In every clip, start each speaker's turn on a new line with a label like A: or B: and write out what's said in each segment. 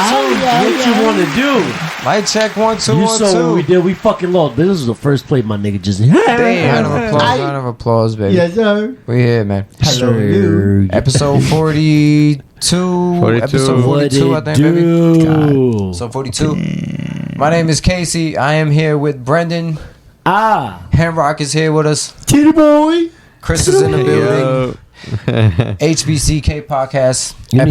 A: What you want to do?
B: Mic check 1 2
A: You
B: 1
A: saw
B: 2.
A: what we did. We fucking lost. This was the first play my nigga just.
B: Round of applause, baby.
C: Yes, sir.
B: We here, man.
C: Hello, you.
B: Episode 42.
D: 42.
B: Episode 42, I think, baby. God. Episode 42. My name is Casey. I am here with Brendan. Hamrock is here with us.
A: Titty boy.
B: Chris is in the building. HBCK podcast.
A: You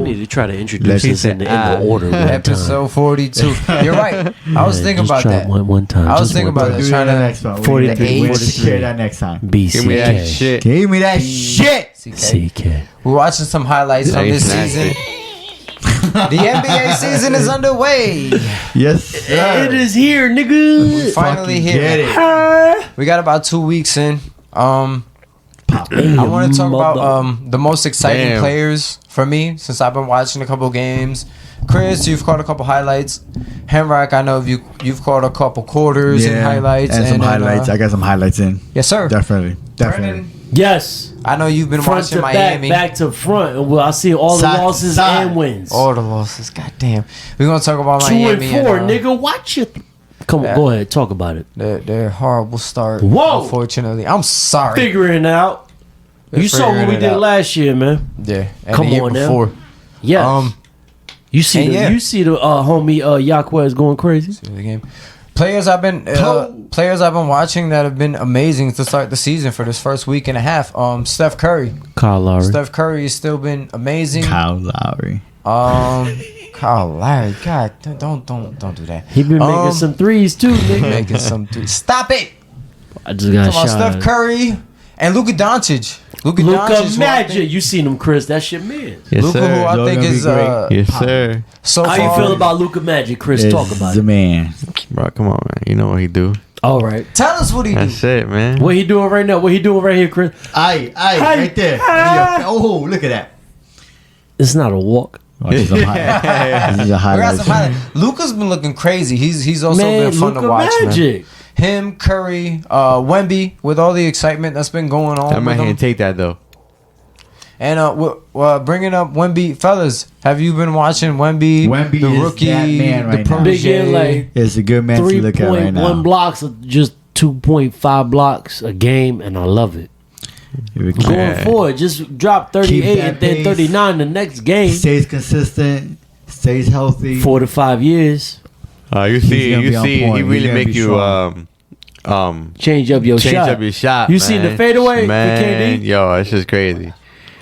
A: need to try to introduce us in the order.
B: Episode 42. You're right. I was thinking about that.
A: One time.
B: I was thinking about that. Trying to
C: next one.
A: 43.
C: We'll secure that next time.
A: BCK.
D: Give me that shit.
C: Give me that shit.
A: CK.
B: We're watching some highlights from this season. The NBA season is underway.
C: Yes, sir.
A: It is here, nigga.
B: We're finally
C: Fucking
B: here.
C: get it.
B: We got about 2 weeks in. I want to talk about the most exciting players for me since I've been watching a couple games. Chris, you've caught a couple highlights. Hamrock, I know you've caught a couple quarters and highlights.
C: And some highlights. I got some highlights in.
B: Yes, sir.
C: Definitely.
B: Brennan,
A: Yes.
B: I know you've been
A: Front
B: watching
A: to
B: Miami.
A: back to front. Well, I see all the
C: Side to
A: losses
C: side.
A: and wins.
B: All the losses. Goddamn. We're going to talk about
A: 2
B: Miami.
A: and 4,
B: and,
A: nigga. Watch it. Come on, go ahead. Talk about it.
B: Their horrible start.
A: Whoa.
B: Unfortunately. I'm sorry.
A: Figuring out. You saw what we did last year, man.
B: Yeah. And
A: Come
B: the year
A: on
B: before.
A: now. Yes. You see the homie Yaquez going crazy.
B: The game. Players I've been watching that have been amazing to start the season for this first week and a half. Steph Curry.
A: Kyle Lowry.
B: Steph Curry has still been amazing.
C: Kyle Lowry.
B: Kyle Lowry. God, don't do that.
A: He been making some threes too, nigga.
B: Making some threes. Stop it.
A: I just got
B: Talking
A: shot.
B: about Steph Curry and Luka Doncic.
A: Luka
B: Doncic,
A: Magic. You seen him, Chris? That shit, man.
D: Yes,
B: Luka, who
D: sir.
B: I think is
D: Yes, sir.
B: so
A: How
B: far.
A: you feel about Luka Magic, Chris? Talk about
C: the
A: it.
C: man.
D: Bro, come on, man. You know what he do.
A: All right.
B: Tell us what he do.
D: That's it, man.
A: What he doing right now? What he doing right here, Chris?
C: Aye, right there. Oh, look at that.
A: It's not a walk.
C: This is a
B: We got
C: highlight.
B: some highlights. Luka's been looking crazy. He's also been fun
A: Luka
B: to watch,
A: Magic.
B: man. Him, Curry, Wemby, with all the excitement that's been going on.
D: I'm
B: with
D: not
B: him.
D: gonna take that though.
B: And bringing up Wemby, fellas, have you been watching Wemby?
C: Wemby
B: the
C: is
B: rookie,
C: that man right
B: the
C: now.
A: Big
B: protege.
A: in like
C: It's a good man to look at right now.
A: 3.1 blocks, just 2.5 blocks a game, and I love it. Going forward, just drop 38
C: that
A: and then
C: pace.
A: 39 the next game.
C: Stays consistent, stays healthy.
A: 4 to 5 years.
D: You
C: He's
D: see,
C: gonna be on
D: he
C: point. He's
D: really
C: gonna
D: make
C: be
D: you
C: strong.
A: Change up your
D: change
A: shot.
D: up your shot.
A: You
D: man.
A: seen the fadeaway for
D: man?
A: KD?
D: Yo, it's just crazy.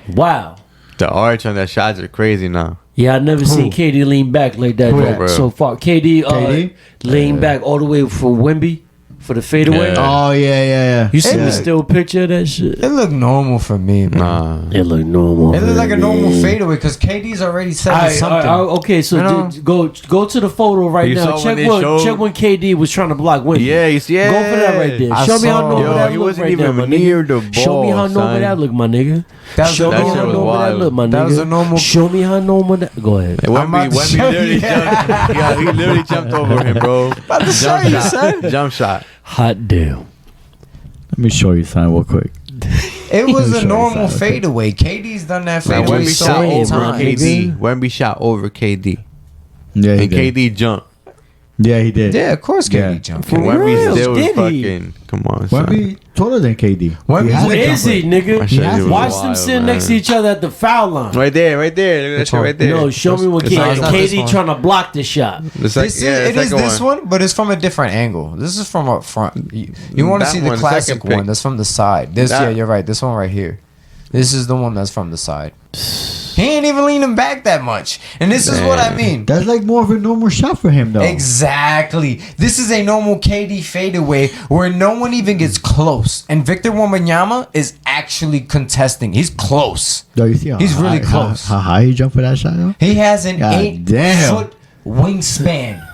A: Wow.
D: The arch on that shots are crazy now.
A: Yeah, I never seen KD lean back like that
D: Bro.
A: so far. KD,
C: KD?
A: lean back all the way from Wemby for the fadeaway.
D: Yeah.
C: Oh, yeah.
A: You see the
C: Yeah.
A: still picture of that shit?
B: It looked normal for me, man.
D: Nah.
A: It look normal.
B: It looked like a normal fadeaway because KD's already said something.
A: Okay, so
B: You know?
A: go to the photo right
D: You
A: now.
D: saw when they showed-
A: Check when KD was trying to block Wemby.
D: Yeah, you see, yeah.
A: Go for that right there.
B: I
A: Show me how
B: saw-
A: normal
B: Yo,
A: that
D: he
A: look
D: wasn't
A: right
D: even
A: there, my
D: near
A: nigga.
D: the
A: Show me
D: ball,
A: how normal
D: son.
A: that look, my nigga.
B: That was
A: Show me
B: a
A: how
D: shit was
A: normal that
D: wild.
A: look, my nigga.
B: That was a normal-
A: Show me how normal that. Go ahead.
B: I'm about to
D: Wemby
B: show
D: literally
B: you.
D: jumped. Yeah, he literally jumped over him, bro.
B: About to show you, son.
D: Jump shot.
A: Hot damn.
C: Let me show you something real quick.
B: It was a
C: Sure,
B: normal
C: it's not okay.
B: fadeaway. KD's done that
D: Man,
B: fadeaway
D: Wemby
B: so
D: shot
B: many
D: over
B: times.
D: KD. Wemby shot over KD.
C: Yeah, he
D: And
C: did.
D: KD jumped.
C: Yeah, he did.
B: Yeah, of course KD
C: Yeah.
B: jumped.
A: For
D: Wemby
A: real,
D: still was
A: did he?
D: fucking. Come on, son.
C: Wemby taller than KD.
B: Wemby-
C: He has
A: Who
C: a
A: is he,
C: jumper.
D: My
A: nigga?
D: shit
C: has
D: was
C: to.
A: Watch them
D: wild,
A: sitting
D: man.
A: next to each other at the foul line.
D: Right there. Look at that shit right there.
A: No, show me when
D: It's not- it's not
B: this
A: KD
B: one.
A: trying to block the shot.
D: It's like,
B: This
D: yeah,
B: is,
D: it's
B: it
D: like
B: is
D: a
B: this one, but it's from a different angle. This is from up front. You want to
D: That
B: see the
D: one,
B: classic
D: second pick.
B: one? That's from the side. This,
D: That-
B: yeah, you're right. This one right here. This is the one that's from the side. He ain't even leaning back that much, and this is what I mean.
C: That's like more of a normal shot for him, though.
B: Exactly. This is a normal KD fadeaway where no one even gets close, and Victor Wembanyama is actually contesting. He's close.
C: Yo, you see how
B: He's really
C: high-
B: close.
C: How high he jumped for that shot, though?
B: He has an
C: God
B: 8-foot wingspan.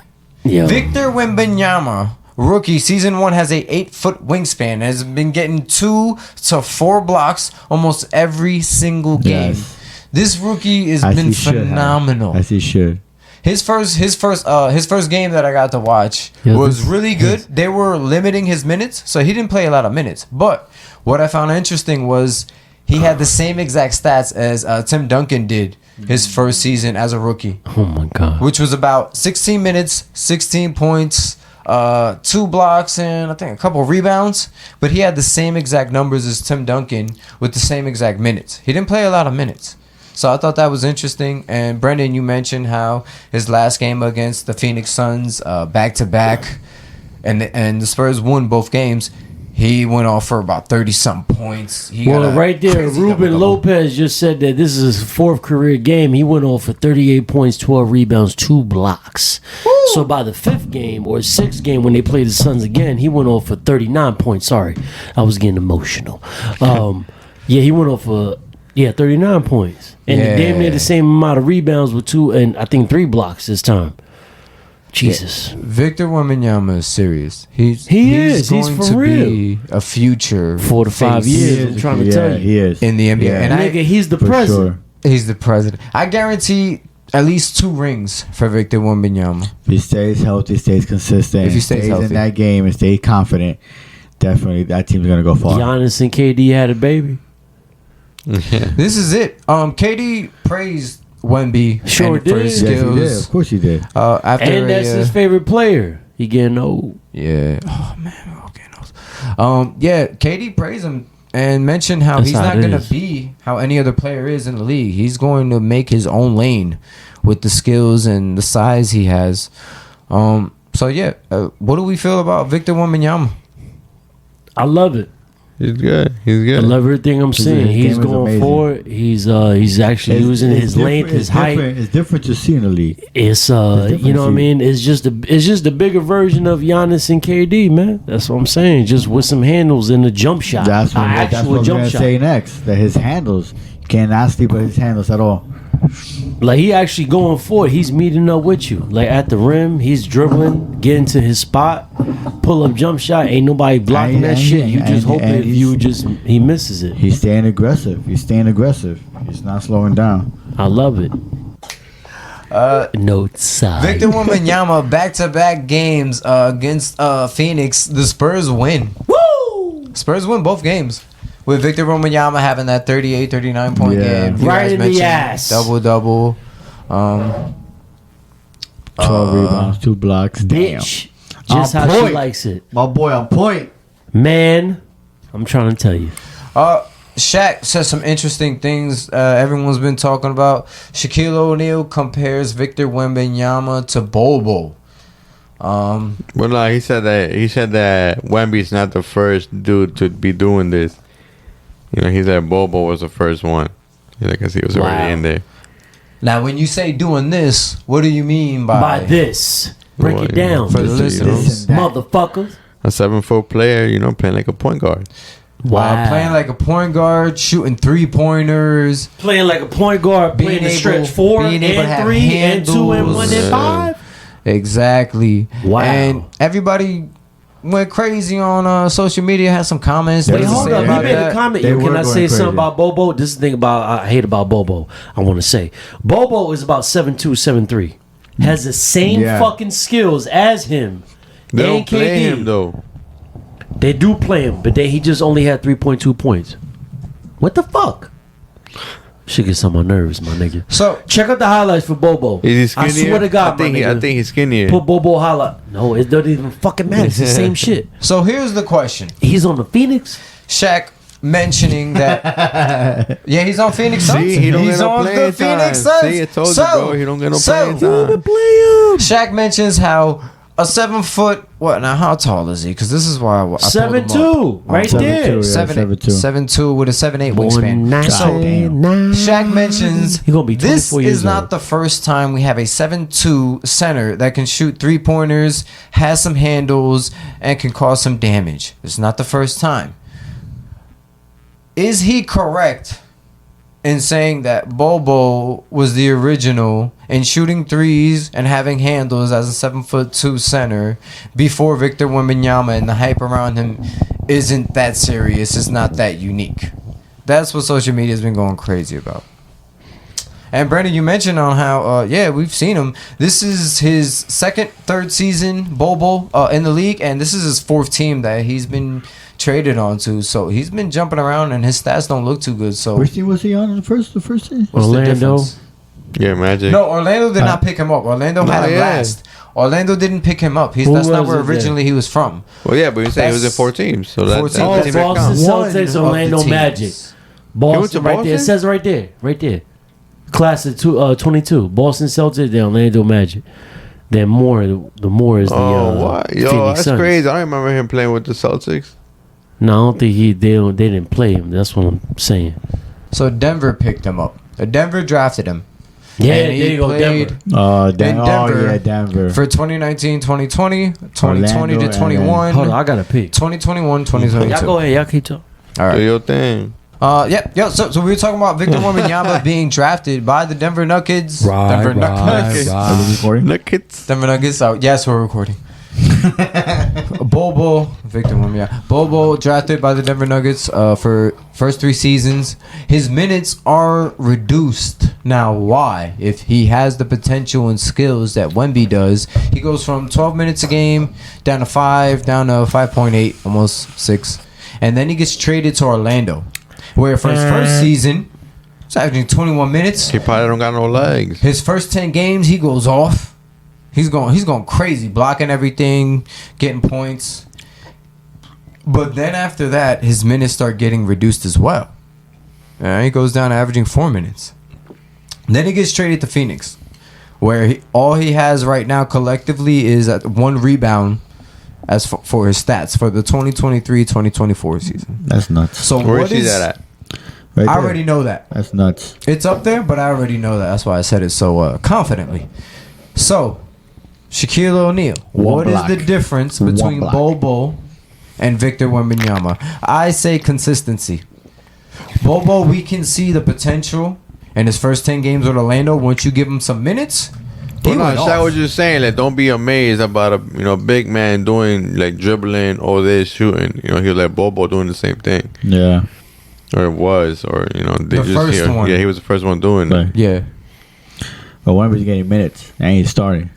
A: Yeah.
B: Victor Wembanyama, rookie, season 1, has a 8-foot wingspan. Has been getting 2 to 4 blocks almost every single game.
C: Yes.
B: This rookie has
C: As
B: been
C: he should have.
B: phenomenal.
C: As he should.
B: His first game that I got to watch was really good. They were limiting his minutes, so he didn't play a lot of minutes. But what I found interesting was he had the same exact stats as Tim Duncan did his first season as a rookie.
A: Oh my God.
B: Which was about 16 minutes, 16 points, 2 blocks, and I think a couple rebounds. But he had the same exact numbers as Tim Duncan with the same exact minutes. He didn't play a lot of minutes. So I thought that was interesting. And Brendan, you mentioned how his last game against the Phoenix Suns, back-to-back, and the Spurs won both games. He went off for about 30-something points.
A: Right there, Ruben Lopez just said that this is his 4th career game. He went off for 38 points, 12 rebounds, 2 blocks. Woo! So by the 5th game or 6th game when they played the Suns again, he went off for 39 points. Sorry, I was getting emotional. He went off for 39 points. And damn near the same amount of rebounds with 2 and I think 3 blocks this time. Jesus.
B: Victor Wembanyama is serious. He's
A: He's
B: going
A: for
B: to
A: real.
B: be a future
A: 4 to 5 years. I'm trying to tell you.
C: He is.
B: In the NBA.
C: Yeah.
B: And
A: He's the
C: For
A: president.
C: sure.
B: he's the president. I guarantee at least 2 rings for Victor Wembanyama.
C: If he stays healthy, stays consistent,
B: If he stays healthy
C: in that game and stays confident, definitely that team's gonna go far.
A: Giannis and KD had a baby.
B: This is it. KD praised Wemby
A: Sure
B: for his
A: did.
C: Yes, he did.
B: skills.
C: Of course he did.
B: After
A: And that's his favorite player. He getting old.
B: Yeah. Oh man, we're all getting old. KD praised him and mentioned how
A: That's
B: he's
A: how
B: not
A: it
B: gonna
A: is.
B: be how any other player is in the league. He's going to make his own lane with the skills and the size he has. What do we feel about Victor Wembanyama?
A: I love it.
D: He's good. He's
A: I
D: good.
A: love everything I'm seeing.
C: his
A: He's
C: game is
A: going
C: amazing.
A: forward. He's actually using his length, his height.
C: It's different to see in the league.
A: It's
C: different
A: you know what I
C: to-
A: mean. It's just a bigger version of Giannis and KD, man. That's what I'm saying. Just with some handles in the jump shot.
C: That's what I'm
A: actual
C: going
A: jump
C: to
A: shot.
C: say next. That his handles, you cannot sleep with his handles at all.
A: Like he actually going forward. He's meeting up with you. Like at the rim, he's dribbling, getting to his spot, pull up jump shot. Ain't nobody blocking that shit. You just hope that he misses it.
C: He's staying aggressive. He's not slowing down.
A: I love it. Note side.
B: Victor Wembanyama back-to-back games against Phoenix. The Spurs win.
A: Woo!
B: Spurs win both games. With Victor Wembanyama having that 38, 39 point
C: Yeah.
B: game. You
A: Right
B: guys
A: in the
B: mentioned
A: ass.
B: Double-double.
C: 12 rebounds, 2 blocks. Damn.
A: Bitch. Just
C: On
A: how she
C: point.
A: likes it.
C: My boy on point.
A: Man, I'm trying to tell you.
B: Shaq said some interesting things everyone's been talking about. Shaquille O'Neal compares Victor Wembanyama to Bobo.
D: Well, no, he said that Wemby's not the first dude to be doing this. You know, he said Bobo was the first one. Because he was already in there.
B: Now, when you say doing this, what do you mean by
A: this? Break it down.
B: For the listeners.
A: Motherfuckers.
D: A 7-foot player, playing like a point guard.
A: Wow.
B: Playing like a point guard, shooting 3-pointers.
A: Playing like a point guard,
B: Being
A: playing the
B: able-
A: stretch 4
B: being able to
A: and
B: have
A: 3 and 2 and 1 and
D: handles.
A: 5.
B: Exactly.
A: Wow.
B: And everybody went crazy on social media, had some comments.
A: Wait,
B: to
A: hold
B: say
A: up. You
B: about
A: made a
B: that.
A: comment.
C: They
A: Yo, can
C: were
A: I
C: going
A: say something
C: crazy.
A: about Bobo? This is the thing about I hate about Bobo. I want to say Bobo is about 7'2", 7'3". Has the same
C: Yeah.
A: fucking skills as him.
D: They don't
A: and
D: play
A: KD.
D: him, though.
A: They do play him, but he just only had 3.2 points. What the fuck? Shit gets on my nerves, my nigga.
B: So
A: Check out the highlights for Bobo.
D: Is he
A: I
D: skinnier?
A: swear to God,
D: I think he's skinnier.
A: Put Bobo highlight. No, it doesn't even fucking matter. It's the same shit.
B: so here's the question.
A: He's on the Phoenix.
B: Shaq mentioning that he's on Phoenix Suns.
D: See, he don't
B: he's
D: get no
B: on
D: playing
B: the Phoenix
D: time.
B: Suns.
D: See, I told you, bro, he don't get no playing time.
B: Shaq mentions how a 7-foot. What now? How tall is he? Because this is why I pulled him up.
A: 7'2", right
C: 7'2",
A: there.
C: yeah.
B: 7'2" with a 7'8" wingspan. So Shaq mentions
A: He's gonna be 24
B: this
A: years
B: is not
A: old.
B: the first time we have a 7'2" center that can shoot 3-pointers, has some handles, and can cause some damage. It's not the first time. Is he correct in saying that Bobo was the original in shooting threes and having handles as a 7'2" center before Victor Wembanyama, and the hype around him isn't that serious? It's not that unique. That's what social media has been going crazy about. And Brandon, you mentioned on how, we've seen him. This is his third season, Bobo, in the league, and this is his 4th team that he's been traded onto. So he's been jumping around, and his stats don't look too good. So
C: Which team was he on in the first team?
B: what's the
A: Orlando.
B: difference?
D: Yeah, Magic.
B: No, Orlando did not pick him up. Orlando had him last. Orlando didn't pick him up. That's not where originally he was from.
D: Well, yeah, but you said he was in 4 teams. So
B: Four
D: that's
B: teams.
A: Oh,
B: That's
A: Boston
B: one
A: Celtics,
B: of the
A: Orlando
B: teams.
A: Magic.
D: He went to
A: Boston, right there. It
D: Boston?
A: says right there. Class of 22. Boston Celtics, then Orlando Magic. Then the more is the
D: what? Yo,
A: Phoenix
D: that's
A: Suns.
D: crazy. I don't remember him playing with the Celtics.
A: No, I don't think they didn't play him. That's what I'm saying.
B: So Denver picked him up. Denver drafted him.
A: Yeah,
B: And
A: there
B: he
A: you go,
B: played
A: Denver.
B: Denver
C: Denver.
B: for 2019, 2020, 2020 to
C: Orlando
B: 21,
A: Hold on, I got to pick.
B: 2021, 2022.
A: Y'all go ahead. Y'all keep talking.
B: All
D: Do
B: right.
D: your thing.
B: Yeah. So we were talking about Victor Wembanyama being drafted by the Denver Nuggets. Denver Nuggets.
C: Are we recording?
D: Nuggets.
B: Denver Nuggets. Yes, we're recording. Bobo, Victor Wembanyama. Bobo drafted by the Denver Nuggets for first 3 seasons. His minutes are reduced. Now, why? If he has the potential and skills that Wemby does, he goes from 12 minutes a game down to 5, down to 5.8, almost 6. And then he gets traded to Orlando, where for his first season, he's averaging 21 minutes.
D: He probably don't got no legs.
B: His first 10 games, he goes off. He's going crazy, blocking everything, getting points. But then after that, his minutes start getting reduced as well. He goes down to averaging 4 minutes. Then he gets traded to Phoenix, where all he has right now collectively is at 1 rebound as for his stats for the 2023-2024 season.
C: That's nuts.
B: So
D: Where
B: what
D: is
B: is
D: that at?
C: Right
B: I
C: there.
B: already know that.
C: That's nuts.
B: It's up there, but I already know that. That's why I said it so confidently. So, Shaquille O'Neal. What is the difference between
C: block.
B: Bobo and Victor Wembanyama? I say consistency. Bobo, we can see the potential in his first 10 games with Orlando. Once you give him some minutes, he
D: Well, no,
B: went
D: Shaq
B: off.
D: was just saying, like, don't be amazed about a big man doing like dribbling or this shooting. He was like Bobo doing the same thing,
C: Yeah.
D: or it was, or they
B: The first one.
D: Yeah, he was the first one doing
C: Right.
D: it.
B: Yeah.
C: But Wemby's getting minutes and he's starting.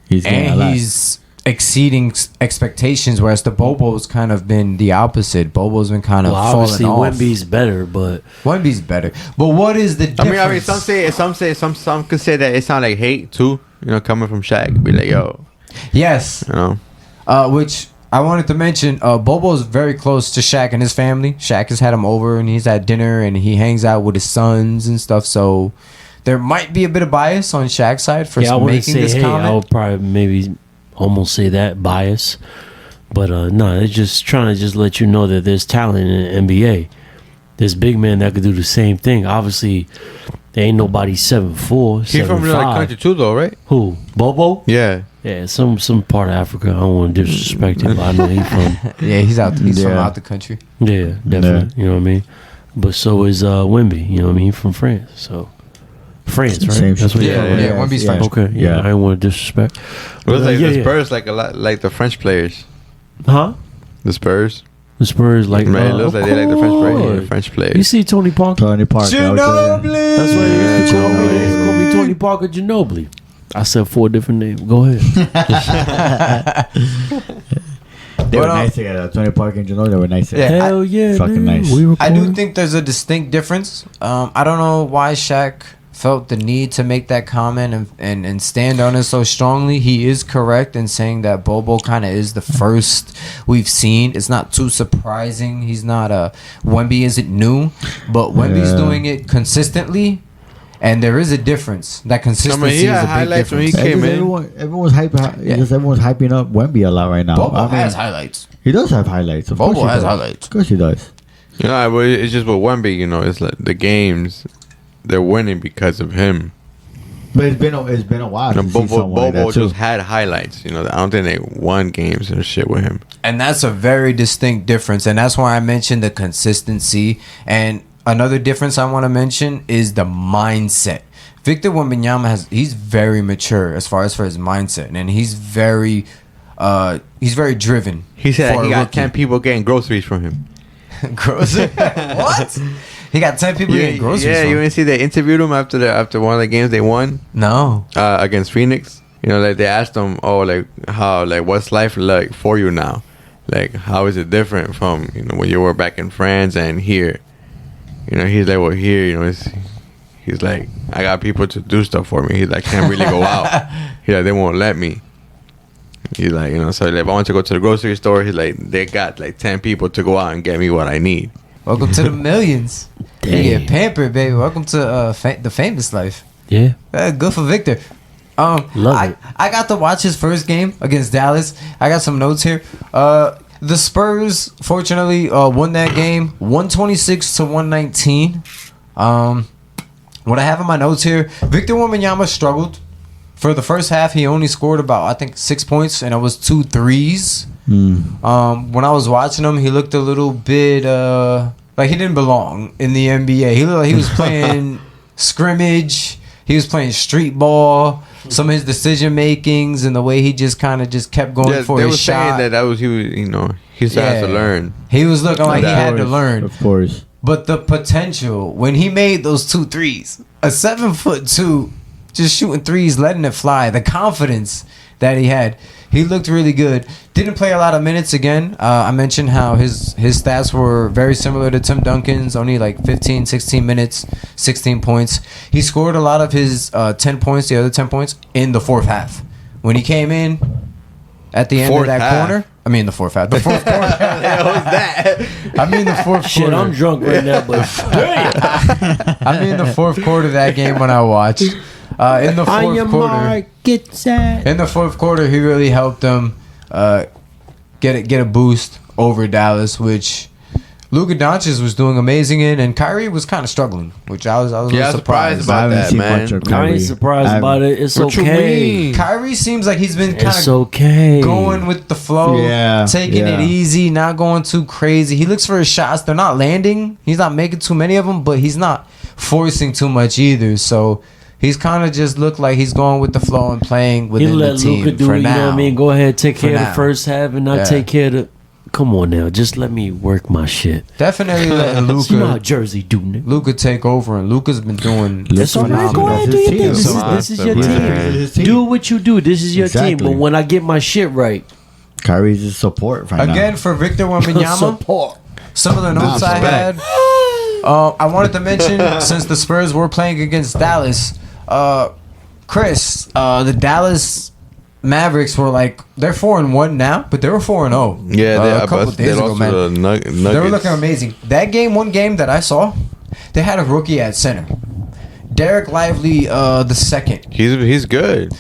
C: He's getting a
B: And
C: lot.
B: he's exceeding expectations, whereas the Bobo's kind of been the opposite. Bobo's been kind of
A: Well,
B: falling
A: obviously,
B: off.
A: Wemby's better, but
B: Wemby's better. But what is the difference?
D: I mean, some could say that it sound like hate too. Coming from Shaq, be like, yo,
B: Yes. Which I wanted to mention, Bobo is very close to Shaq and his family. Shaq has had him over and he's at dinner and he hangs out with his sons and stuff. So there might be a bit of bias on Shaq's side for
A: I wouldn't
B: making
A: say
B: this
A: hey. I
B: comment.
A: would probably maybe almost say that bias, but no, it's just trying to just let you know that there's talent in the NBA. There's big men that could do the same thing. Obviously, there ain't nobody 7'4",
D: he from the
A: 7'5".
D: country too, though, right?
A: Who? Bobo?
D: Yeah.
A: Yeah, some part of Africa. I don't want to disrespect him, but I know he's from.
B: Yeah, he's out. He's from
C: Yeah.
B: out the country.
A: Yeah, definitely. You know what I mean? But so is Wemby. You know what I mean? From France. So France, right?
C: Same
A: That's what
C: shit.
A: you're
B: Yeah,
A: talking
B: yeah,
A: about.
B: Wemby's French.
A: Okay, yeah, I don't want to disrespect.
D: It was like
A: yeah,
D: the
A: yeah.
D: Spurs, like a lot, like the French players.
A: Huh?
D: The Spurs,
A: The Spurs, like,
D: man, it looks like they like the French players.
A: course.
D: The French
A: You
D: players.
A: see Tony Parker?
C: Tony Parker.
B: Ginobili!
A: That's why
D: Yeah,
A: they call me.
D: Ginobili.
A: They call me Tony Parker Ginobili. I said 4 different names. Go ahead.
C: They were
B: But,
C: nice together. Tony Parker and Ginobili, they were nice together.
B: Yeah,
A: Hell yeah,
C: fucking
A: man.
C: nice.
A: We
B: I do
A: recording?
B: think there's a distinct difference. I don't know why Shaq felt the need to make that comment and stand on it so strongly. He is correct in saying that Bobo kind of is the first we've seen. It's not too surprising. He's not Wemby isn't new, but Wemby's
C: Yeah.
B: doing it consistently, and there is a difference. That consistency
D: he had
B: is a big
D: highlights when he
B: difference.
D: came in.
C: Everyone's hyping up Wemby a lot right now.
B: Bobo
C: I mean,
B: has highlights.
C: he does have highlights. Of
B: Bobo
C: course he
B: has
C: does.
B: highlights.
C: Of course he does.
D: But it's just with Wemby. It's like the games, they're winning because of him.
C: But it's been a while. since he's someone like
D: Bobo
C: that, too.
D: just had highlights. I don't think they won games and shit with him.
B: And that's a very distinct difference. And that's why I mentioned the consistency. And another difference I want to mention is the mindset. Victor Wembanyama he's very mature as far as for his mindset. And he's very driven.
D: He said
B: for
D: he
B: a
D: got
B: rookie.
D: 10 people getting groceries from him.
B: Groceries? What? He got 10 people getting groceries
D: Yeah,
B: from
D: you
B: him.
D: didn't see they interviewed him after one of the games they won
B: No.
D: against Phoenix. Like they asked him, "Oh, like how, like what's life like for you now?" like, how is it different from, you know, when you were back in France and here? You know, he's like, well, here, you know, he's like, I got people to do stuff for me. He's like, I can't really go out. He's like, they won't let me. He's like, you know, so like, if I want to go to the grocery store, he's like, they got like 10 people to go out and get me what I need.
B: Welcome to the millions. You get pampered, baby. Welcome to the famous life.
A: Yeah.
B: Good for Victor.
A: Love it.
B: I got to watch his first game against Dallas. I got some notes here. The Spurs, fortunately, won that game 126-119. What I have in my notes here, Victor Wembanyama struggled. For the first half, he only scored about, I think, 6 points, and it was 2 threes. When I was watching him, he looked a little bit like he didn't belong in the NBA. He looked like he was playing scrimmage. He was playing street ball. Some of his decision makings and the way he just kind of just kept going for his shot.
D: They were saying that he was, you know, he still has to learn.
B: He was looking like he had to learn.
C: Of course.
B: But the potential, when he made those 2 threes, a 7'2", just shooting threes, letting it fly, the confidence that he had, he looked really good. Didn't play a lot of minutes again. I mentioned how his stats were very similar to Tim Duncan's, only like 15, 16 minutes, 16 points. He scored a lot of his 10 points, the other 10 points, in the fourth half. When he came in at the end of that corner, I mean the fourth half. The fourth quarter.
D: What was that?
B: I mean the fourth quarter.
A: Shit, I'm drunk right now, but
B: I mean the fourth quarter of that game when I watched. In the fourth quarter,
A: get set.
B: In the fourth quarter, he really helped them get a boost over Dallas, which Luka Doncic was doing amazing in, and Kyrie was kind of struggling, which I was a little surprised
D: about that, man.
A: I ain't surprised about it. It's okay.
B: Kyrie seems like he's been kind
A: It's
B: of
A: okay.
B: going with the flow, taking it easy, not going too crazy. He looks for his shots; they're not landing. He's not making too many of them, but he's not forcing too much either. So. He's kind of just looked like he's going with the flow and playing within the team.
A: Luka do
B: for
A: it,
B: now.
A: You know what I mean? Go ahead, take care of the
B: now.
A: first half and not take care of the... Come on now, just let me work my shit.
B: Definitely letting Luka.
A: You know how Jersey do, nigga.
B: Luka take over, and Luka's been doing
A: It's all right. Go ahead, do your thing. This is your team. Do what you do. This is your team. But when I get my shit right...
C: Kyrie's just support right now.
B: Again, for Victor Wembanyama,
A: support.
B: Some of the notes I had... I wanted to mention, since the Spurs were playing against Dallas... Chris, the Dallas Mavericks were like, they're 4-1 now, but they were 4-0.
D: Yeah,
B: a couple days ago, man. They were looking amazing. That one game that I saw, they had a rookie at center, Derek Lively, the second.
D: He's good.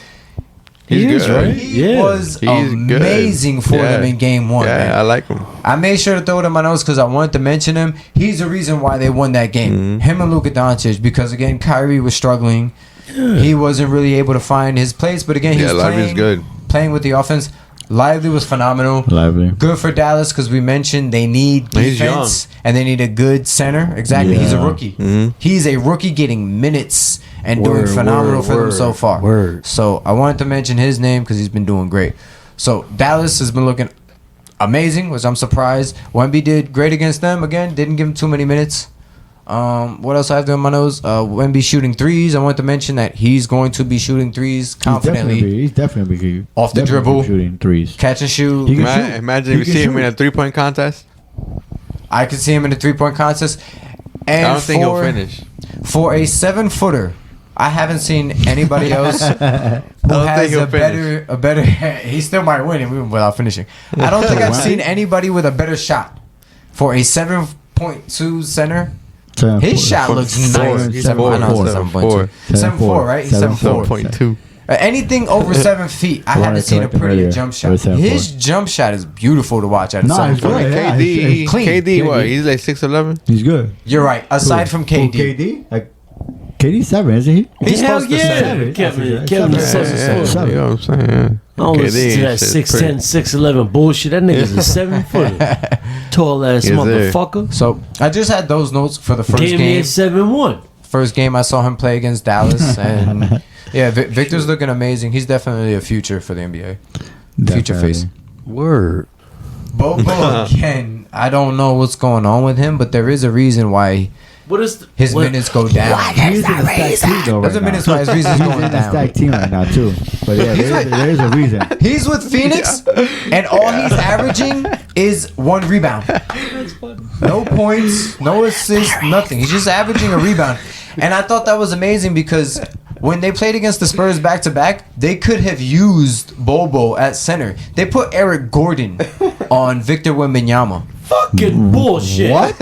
D: He's good.
A: Right?
B: He was amazing for them in game 1.
D: Yeah,
B: man.
D: I like him.
B: I made sure to throw it in my notes because I wanted to mention him. He's the reason why they won that game. Him and Luka Doncic, because again, Kyrie was struggling. He wasn't really able to find his place, but again, he was playing with the offense. Lively was phenomenal. Good for Dallas because we mentioned they need defense and they need a good center. Exactly. He's a rookie. He's a rookie getting minutes and doing phenomenal for them so far. So I wanted to mention his name because he's been doing great. So Dallas has been looking amazing, which I'm surprised. Wemby did great against them. Again, didn't give him too many minutes. What else I have there on my nose? Wemby shooting threes. I want to mention that he's going to be shooting threes confidently.
C: He's definitely
B: off the dribble,
C: shooting threes,
B: catch and shoot.
D: Imagine if you see him in a 3-point contest.
B: I could see him in a 3-point contest. And
D: I don't think he'll finish.
B: For a 7-footer, I haven't seen anybody else who has a better. He still might win even without finishing. I don't think I've seen anybody with a better shot for a 7.2 center. His shot looks nice. 7.4, 7.4, right? 7.4. Anything over 7 feet, I haven't seen a prettier jump shot. His jump shot is beautiful to watch at 7 foot.
D: KD, what? He's like 6'11".
C: He's good.
B: You're right. Aside from KD,
C: KD, like KD's 7, isn't he?
B: He's supposed to 7.
A: Kevin is 7.
D: You know what I'm saying?
A: I don't listen to that 6'10", 6'11" bullshit. That nigga's a 7-footer. Tall ass motherfucker.
B: So I just had those notes for the first game.
A: Damn, 7-1.
B: First game I saw him play against Dallas, and yeah, Victor's looking amazing. He's definitely a future for the NBA. Future face.
A: Word.
B: Bobo again. I don't know what's going on with him, but there is a reason why
A: What is
B: his minutes go down.
C: He's in a stacked team though
B: There's
C: right
B: a
C: now.
B: minutes why his reason's
C: He's
B: going
C: in a
B: down.
C: stacked team right now too. But yeah, there's a reason.
B: He's with Phoenix, and all he's averaging is 1 rebound. No points, no assists, nothing. He's just averaging a rebound. And I thought that was amazing because when they played against the Spurs back to back, they could have used Bobo at center. They put Eric Gordon on Victor Wembanyama.
A: fucking bullshit?
C: What?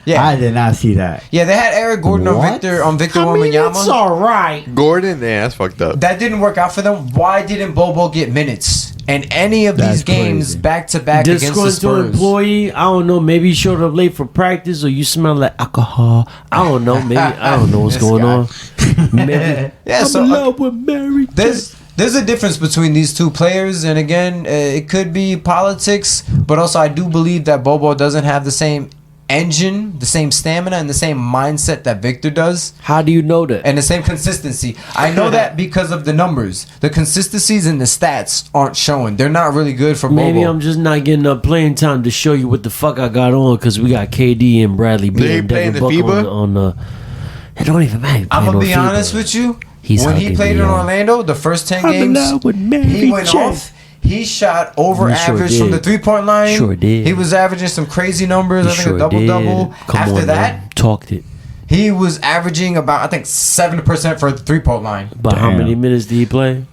B: Yeah.
C: I did not see that.
B: Yeah, they had Eric Gordon on
C: What?
B: Victor
A: I mean, it's
B: Wembanyama.
A: all right.
D: Gordon, yeah, that's fucked up.
B: That didn't work out for them. Why didn't Bobo get minutes in any of
C: That's
B: these games
C: crazy.
B: back to back against the
A: Disgruntled
B: Spurs?
A: employee. I don't know. Maybe you showed up late for practice, or you smell like alcohol. I don't know. Maybe I don't know what's
B: This
A: going
B: guy.
A: on. Maybe
B: Yeah,
A: I'm
B: so
A: in love with Mary.
B: there's a difference between these two players, and again, it could be politics, but also I do believe that Bobo doesn't have the same engine, the same stamina, and the same mindset that Victor does,
A: How do you know that?
B: and the same consistency. I know that because of the numbers. The consistencies and the stats aren't showing. They're not really good for
A: Maybe
B: Bobo.
A: I'm just not getting enough playing time to show you what the fuck I got on because we got KD and Bradley B
D: They
A: and
D: playing
A: Devin
D: the
A: Booker
D: FIBA?
A: on the. It don't even matter.
B: I'm
A: Playing
B: gonna be
A: on FIBA.
B: honest with you.
A: He's
B: When he
A: hugging
B: played
A: me
B: in
A: up.
B: Orlando, the first 10
A: I'm in
B: games,
A: love with Mary
B: he went
A: Jane.
B: off. He shot over
A: He sure
B: average from
A: did.
B: the 3-point line.
A: Sure did.
B: He was averaging some crazy numbers.
A: He
B: I think
A: sure
B: a double-double.
A: did. Come
B: After
A: on,
B: that,
A: man. Talked it.
B: he was averaging about, I think, 7% for the 3-point line.
A: But how
C: Damn.
A: many minutes did he play?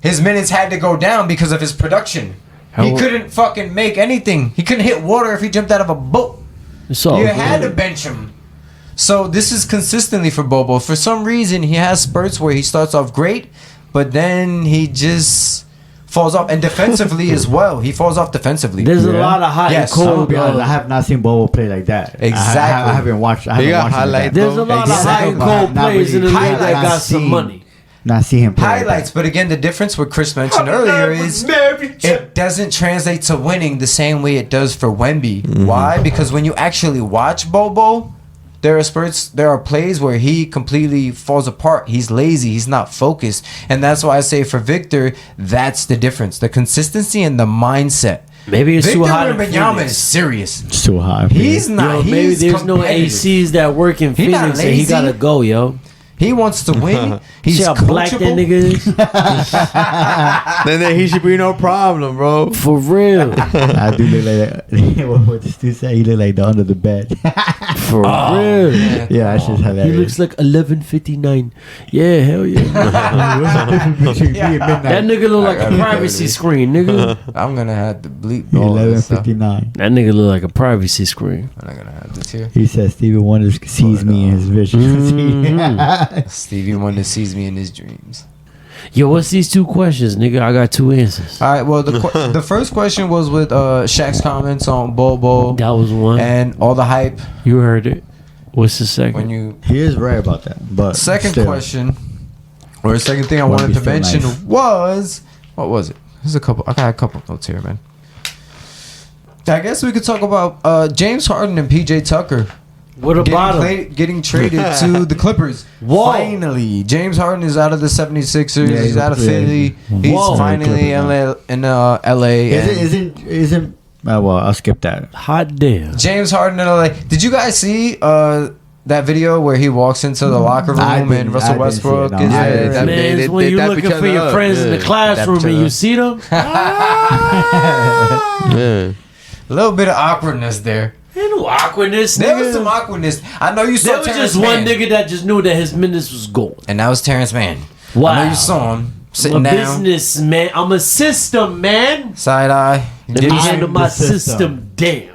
B: His minutes had to go down because of his production. He
A: How-
B: couldn't fucking make anything. He couldn't hit water if he jumped out of a boat.
A: It's all
B: You
A: good.
B: had to bench him. So this is consistently for Bobo. For some reason, he has spurts where he starts off great, but then he just falls off. And defensively as well, he falls off defensively.
A: There's a
C: Yeah.
A: lot of hot
B: Yes,
A: and
C: I'm
A: cold.
C: gonna be honest, I have not seen Bobo play like that.
B: Exactly.
C: I haven't watched. I haven't
D: He got
C: watched him like
D: highlights,
C: that.
A: There's a lot of
B: Exactly.
A: hot and cold
C: Not
A: players in the
C: really-
A: league that
B: highlights.
A: got some money.
C: Not see him play like
B: Highlights, but again, the difference what Chris mentioned earlier is it doesn't translate to winning the same way it does for Wemby. Why? Because when you actually watch Bobo, there are spurts, there are plays where he completely falls apart. He's lazy. He's not focused, and that's why I say for Victor, that's the difference: the consistency and the mindset.
A: Maybe it's
B: Victor
A: too hot in
B: Wembanyama
A: Phoenix.
B: is serious.
C: It's too high.
B: He's not.
A: Yo, maybe
B: he's
A: there's no
B: competitive.
A: ACs that work in
B: He not
A: Phoenix and he
B: lazy.
A: gotta go, yo.
B: He wants to win. He's
A: See how black that
B: coachable.
A: nigga is?
D: Then he should be no problem, bro.
A: For real.
C: I do look like that. What this dude say? He look like the under the bed.
A: For real.
C: Yeah, that's just
A: He
C: hilarious.
A: looks like 11:59. Yeah, hell yeah.
C: What's the difference between me and midnight?
A: That nigga look like
B: I
A: a
B: gotta
A: privacy
B: do
A: screen, nigga.
B: I'm gonna have to bleep all this stuff.
C: 11:59.
A: That nigga look like a privacy screen.
B: I'm not gonna have this here.
C: He says Stevie Wonder sees me in his vision.
B: Stevie Wonder sees me in his dreams.
A: Yo, what's these two questions, nigga? I got two answers.
B: All right. Well, the first question was with Shaq's comments on Bobo
A: That was one.
B: and all the hype.
A: You heard it. What's the second?
B: When you
C: He is right about that. But
B: second
C: still.
B: question, or the second thing I
C: Wemby's
B: wanted to
C: still
B: mention
C: nice.
B: was what was it? There's a couple. I got a couple notes here, man. I guess we could talk about James Harden and PJ Tucker
A: What about him?
B: getting traded to the Clippers.
A: Whoa.
B: Finally, James Harden is out of the 76ers.
C: Yeah,
B: he's out of
C: yeah,
B: Philly. He's
A: Whoa.
B: finally in LA.
C: Isn't well, I'll skip that.
A: Hot damn.
B: James Harden in LA. Did you guys see that video where he walks into the locker room
C: I
B: and
C: didn't
B: Russell
C: see it,
B: Westbrook
C: no.
B: is
C: I
B: there?
C: didn't see
D: that
C: it.
A: Man,
D: they-
A: it's when
D: they
A: you're
D: dap
A: looking
D: each
A: for
D: other
A: your
D: up,
A: friends in the
D: yeah.
A: classroom
B: Dap
A: and
B: each
A: you
B: other.
A: see them.
D: Yeah.
B: A little bit of awkwardness there.
A: Ain't no awkwardness,
B: There was
A: nigga.
B: some awkwardness. I know you saw
A: There was
B: Terrence
A: just one
B: Mann,
A: nigga that just knew that his minutes was gone.
B: and that was Terrence Mann.
A: Wow.
B: I know you saw him
A: I'm
B: sitting
A: a
B: down,
A: businessman. I'm a system man.
B: side eye.
A: Let me handle my
C: the system.
A: system. Damn.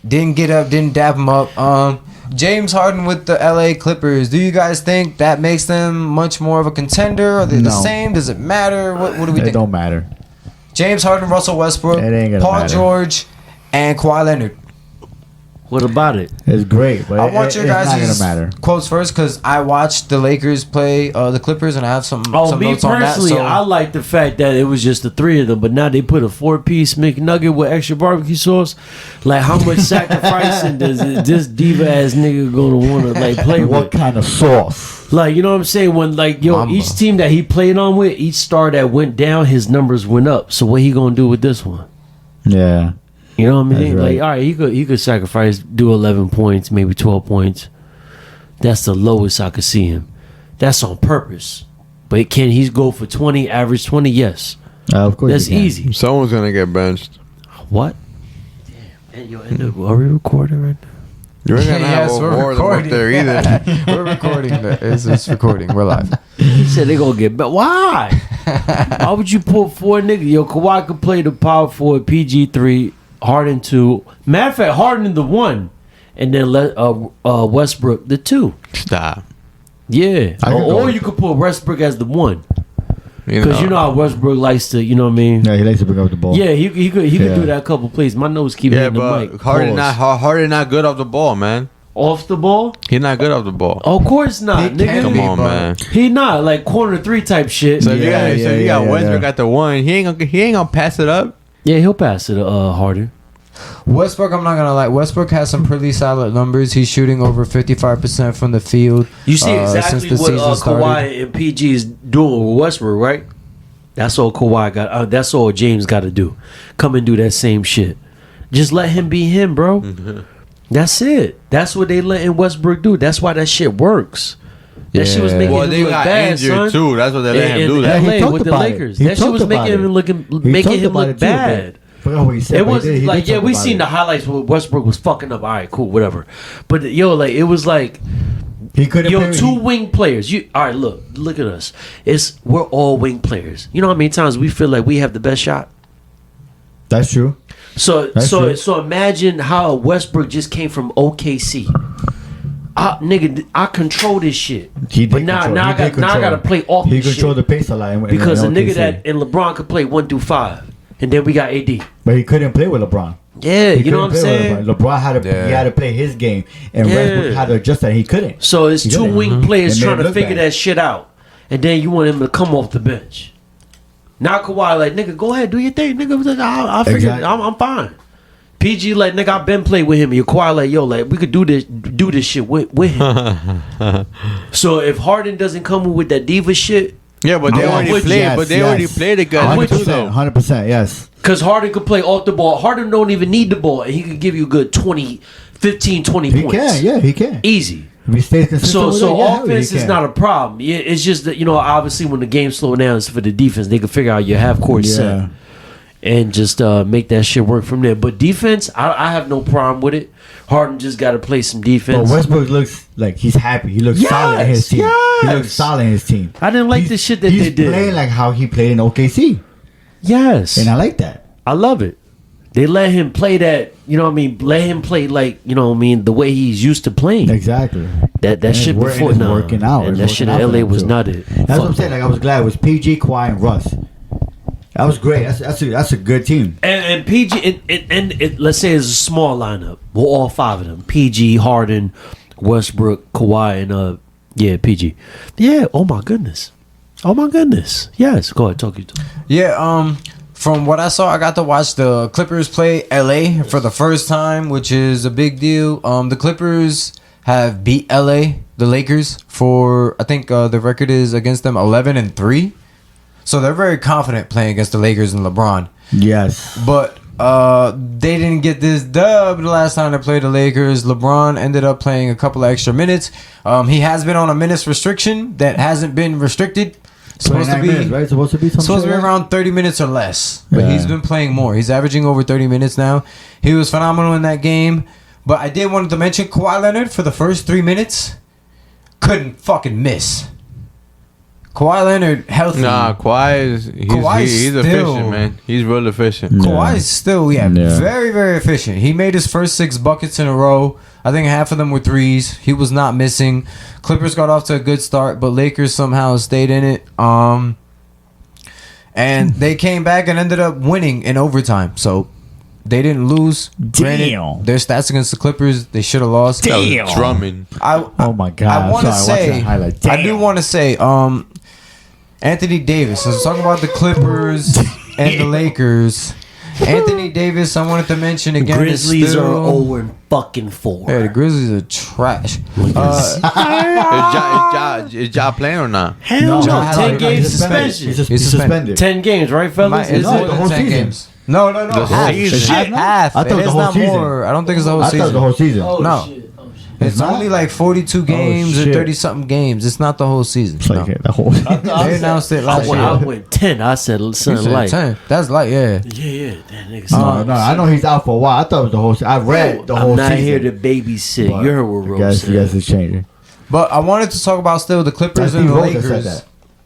B: Didn't get up, didn't dap him up. James Harden with the LA Clippers. Do you guys think that makes them much more of a contender? Are they the
C: No.
B: same? Does it matter? What do we
C: It
B: think?
C: don't matter.
B: James Harden, Russell Westbrook,
C: It ain't gonna
B: Paul
C: matter.
B: George, and Kawhi Leonard.
A: What about it?
C: It's great, but
B: I want your
C: it's not
B: guys'
C: gonna matter.
B: quotes first because I watched the Lakers play the Clippers and I have some
A: Oh, me
B: notes on that.
A: personally,
B: So
A: I like the fact that it was just the three of them, but now they put a 4-piece McNugget with extra barbecue sauce. Like, how much sacrificing does this diva ass nigga gonna want to like play
C: What
A: with?
C: kind of sauce?
A: Like, you know what I'm saying? When like
B: Mamba.
A: each team that he played on with, each star that went down, his numbers went up. So what he gonna do with this one?
C: Yeah.
A: You know what I mean?
C: That's right.
A: Like, all right, he could sacrifice, do 11 points, maybe 12 points. That's the lowest I could see him. That's on purpose. But can he go for 20, average 20? Yes.
C: Of course.
A: That's
C: he can.
A: easy.
D: Someone's gonna get benched.
A: What? Damn. And are we recording right now?
D: You're gonna have a war up there either.
B: We're recording. It's recording. We're live.
A: He said they gonna get benched. Why? Why would you pull 4 niggas? Yo, Kawhi could play the power forward, PG 3, Harden 2. Matter of fact, Harden the 1, and then let Westbrook the 2.
D: Stop.
A: Yeah.
C: I could go
A: Or
C: with
A: you could put Westbrook as the 1.
D: You
A: Because you know how Westbrook likes to, you know what I mean?
C: Yeah, he likes to bring up the ball.
A: Yeah, he could
C: Yeah.
A: do that a couple plays. My nose keep
D: Yeah,
A: hitting the
D: but
A: mic.
D: Harden
A: Pause.
D: not good off the ball, man.
A: Off the ball?
D: He's not good off the ball.
A: Of course not,
B: He
A: nigga.
B: can
D: Come
B: be,
D: on,
B: bro.
D: man.
A: He not like corner 3 type shit.
D: So you got Westbrook
C: yeah.
D: at the 1. He ain't gonna pass it up.
A: Yeah, he'll pass it to Harden.
B: Westbrook, I'm not gonna lie. Westbrook has some pretty solid numbers. He's shooting over 55% from the field.
A: You see
B: since
A: exactly
B: the
A: what
B: season started.
A: Kawhi and PG is doing with Westbrook, right? That's all Kawhi got. That's all James got to do. Come and do that same shit. Just let him be him, bro. That's it. That's what they letting Westbrook do. That's why that shit works. That shit was making
D: Well,
A: him
D: they
A: look
D: got
A: bad,
D: injured
A: son.
D: too. That's what they let him
A: In
D: do.
C: Yeah,
D: That.
C: he
A: LA
C: talked
A: with the
C: about it.
A: Lakers.
C: He
A: That shit
C: talked
A: was
C: about
A: making
C: it.
A: him looking,
C: He
A: making
C: talked
A: him
C: about
A: look
C: it too,
A: bad.
C: Forgot what he said.
A: It
C: but
A: was
C: he did
A: like, yeah,
C: talk
A: we
C: about
A: seen
C: it.
A: the highlights where Westbrook was fucking up. All right, cool, whatever. But yo, like it was like,
C: He couldn't
A: yo,
C: play.
A: 2 wing players. You all right? Look at us. We're all wing players. You know how many times we feel like we have the best shot.
C: That's true.
A: So
C: That's true.
A: so imagine how Westbrook just came from OKC. Nigga, I control this shit.
C: He did
A: But now
C: control.
A: I
C: He did
A: got to
C: control.
A: play off
C: He
A: this
C: controlled
A: shit.
C: the pace a lot.
A: Because a
C: in
A: nigga
C: OKC.
A: that and LeBron could play 1 through 5, and then we got AD.
C: But he couldn't play with LeBron.
A: Yeah,
C: He
A: you know what I'm
C: couldn't play
A: saying.
C: with LeBron had to.
B: Yeah.
C: He had to play his game, and
A: Yeah.
C: Westbrook had to adjust that. He couldn't.
A: So it's
C: He
A: 2
C: couldn't.
A: wing players
C: It made
A: trying
C: him
A: to
C: look
A: figure
C: bad.
A: that shit out, and then you want him to come off the bench. Now Kawhi like, nigga, go ahead, do your thing, nigga. I'll figure
C: Exactly.
A: it. I'm fine. PG like, nigga, I've been playing with him. And Kawhi like, yo, like we could do this shit with him. So if Harden doesn't come with that diva shit,
D: Yeah, but they
A: I'm
D: already
A: with you.
D: played.
C: Yes,
D: But they
C: yes.
D: already played together
A: I'm with
D: too,
A: you.
D: though.
C: 100%. Yes.
A: because Harden could play off the ball. Harden don't even need the ball, and he could give you a good 20, 15, 20
C: He
A: points.
C: can. Yeah, he can.
A: Easy.
C: If he stays consistent
A: So
C: with
A: so
C: it, yeah, hell,
A: offense
C: he
A: is
C: can.
A: not a problem. Yeah, it's just that, you know, obviously when the game slow down, it's for the defense. They can figure out your half court set and just make that shit work from there. But defense, I have no problem with it. Harden just got to play some
C: But
A: defense.
C: Westbrook looks like he's happy. He looks
A: Yes,
C: solid in his team. He
A: yes.
C: looks solid in his team.
A: I didn't like the shit that
C: he's
A: they did.
C: playing like how he played in OKC,
A: Yes,
C: and I like that.
A: I love it. They let him play that, you know what I mean? Let him play like, you know what I mean, the way he's used to playing.
C: Exactly.
A: That
C: And
A: shit
C: it's wor-
A: before
C: and it's
A: now.
C: working out.
A: And
C: It's
A: that shit in
C: working out for
A: LA
C: them,
A: was
C: too.
A: nutted.
C: That's what I'm saying. Like I was glad it was PG, Kawhi, and Russ. That was great. That's a good team.
A: And PG and let's say it's a small lineup. Well, all 5 of them: PG, Harden, Westbrook, Kawhi, and PG. Yeah. Oh my goodness. Yes. Go ahead. Talk you.
B: Yeah, from what I saw, I got to watch the Clippers play LA for the first time, which is a big deal. The Clippers have beat LA, the Lakers, for I think the record is against them 11-3. So they're very confident playing against the Lakers and LeBron.
C: Yes.
B: But they didn't get this dub the last time they played the Lakers. LeBron ended up playing a couple of extra minutes. He has been on a minutes restriction that hasn't been restricted. Supposed to be
C: minutes, right? Supposed to be something.
B: Supposed to be
C: like that?
B: around 30 minutes or less. But
C: Yeah.
B: he's been playing more. He's averaging over 30 minutes now. He was phenomenal in that game. But I did want to mention Kawhi Leonard for the first 3 minutes. Couldn't fucking miss. Kawhi Leonard healthy.
D: Nah, Kawhi's
B: Kawhi's still-
D: efficient, man. He's real efficient.
C: Yeah.
B: Kawhi is still,
C: Yeah.
B: very, very efficient. He made his first 6 buckets in a row. I think half of them were threes. He was not missing. Clippers got off to a good start, but Lakers somehow stayed in it. And they came back and ended up winning in overtime. So they didn't lose. Granted,
C: Damn.
B: their stats against the Clippers, they should have lost.
D: That was drumming.
C: Oh my god!
B: I want to
C: I'm sorry, watching
B: say,
C: that highlight.
B: I do
C: Damn.
B: want to say, Anthony Davis. Since we're talking about the Clippers and the Lakers, Anthony Davis. I wanted to mention again.
A: Grizzlies
B: is
A: are
B: still,
A: 0-4.
B: Yeah, the Grizzlies are trash.
D: Is Ja playing or not?
A: Hell
C: No,
A: no.
B: John has
A: 10
B: a-
A: game
C: he's suspended.
A: suspension.
C: He's suspended.
A: 10 games, right, fellas?
B: It's
C: No,
B: more
C: the
B: than
C: whole
B: 10
C: season.
B: games. No,
D: The
B: half.
D: season.
B: It's
C: Half now?
B: half.
C: I thought
B: It
C: the
B: is
C: whole
B: not
C: season.
B: more. I don't think it's the whole
C: I thought it was the
B: season.
C: whole season.
A: Oh,
B: No.
A: shit. Oh, shit.
B: It's
C: not?
B: only like 42 games or
C: shit.
B: 30 something games. It's not the whole season.
C: It's like
B: No.
C: the whole.
B: They announced it last
A: I
B: year.
A: went 10. I said
B: You
A: something
B: said
A: light.
B: 10. That's light, yeah.
A: Yeah. That nigga
C: No, I know he's out for a while. I thought it was the whole. I read the whole
A: I'm not
C: season.
A: here to babysit.
C: But
A: You heard what
C: I
A: Rose
C: guess,
A: said.
C: yes, it's changing.
B: But I wanted to talk about still the Clippers and the Lakers.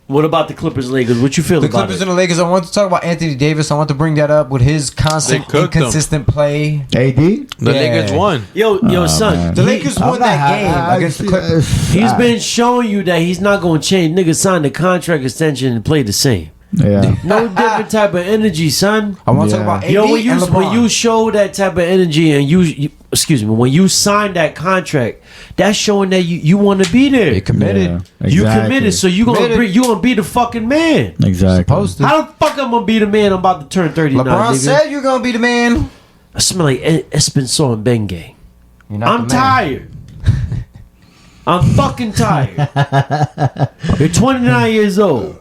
A: What about the Clippers and Lakers? What you feel
B: The
A: about
B: Clippers
A: it?
B: and the Lakers. I want to talk about Anthony Davis. I want to bring that up with his constant,
D: They cooked
B: inconsistent play.
C: AD.
D: The
B: Yeah.
D: Lakers won.
A: Yo, son.
C: man.
B: The Lakers won that game against the Clippers.
A: He's been showing you that he's not going to change. Nigga signed a contract extension and play the same.
C: Yeah.
A: No different type of energy, son.
B: I want to
C: Yeah.
B: talk about AD
A: Yo, when
B: and LeBron.
A: when you show that type of energy and excuse me, when you sign that contract, that's showing that you want to be there.
B: They committed.
C: Yeah,
A: You
C: exactly.
A: committed, so
B: Committed.
A: you gonna be the fucking man.
C: Exactly.
B: Supposed to.
A: How the fuck I'm gonna be the man? I'm about to turn 39.
B: LeBron
A: nigga.
B: said you're gonna be the man.
A: I smell like Espenso and Bengay.
B: You're not
A: I'm
B: the man.
A: tired. I'm fucking tired. You're 29 years old.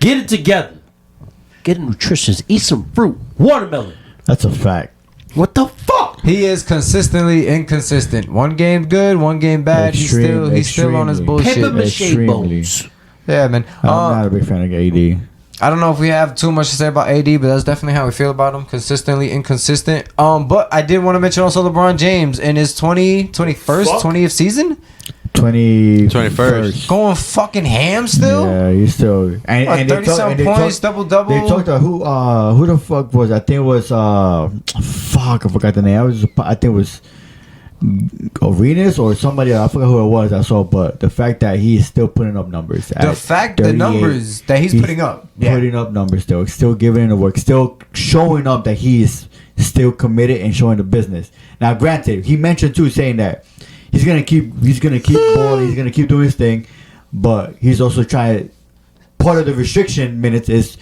A: Get it together. Get nutritious. Eat some fruit. Watermelon.
C: That's a fact.
A: What the fuck?
B: He is consistently inconsistent. One game good, one game bad. He's still on his
C: Extremely.
B: bullshit.
A: Paper mache
C: Extremely.
A: bones.
B: Yeah, man.
C: I'm not a big fan of AD.
B: I don't know if we have too much to say about AD, but that's definitely how we feel about him. Consistently inconsistent. But I did want to mention also LeBron James in his 20th season.
D: 21st.
B: Going fucking ham still.
C: Yeah, he's still and
B: 30-something points, double-double.
C: They talked about who the fuck was I think it was fuck I forgot the name. I think it was Arenas or somebody else. I forgot who it was I saw, but the fact that he's still putting up numbers.
B: The numbers that he's putting up. Yeah.
C: Putting up numbers still giving it the work, still showing up that he is still committed and showing the business. Now granted, he mentioned too saying that he's gonna keep balling, he's gonna keep doing his thing, but he's also trying. Part of the restriction minutes is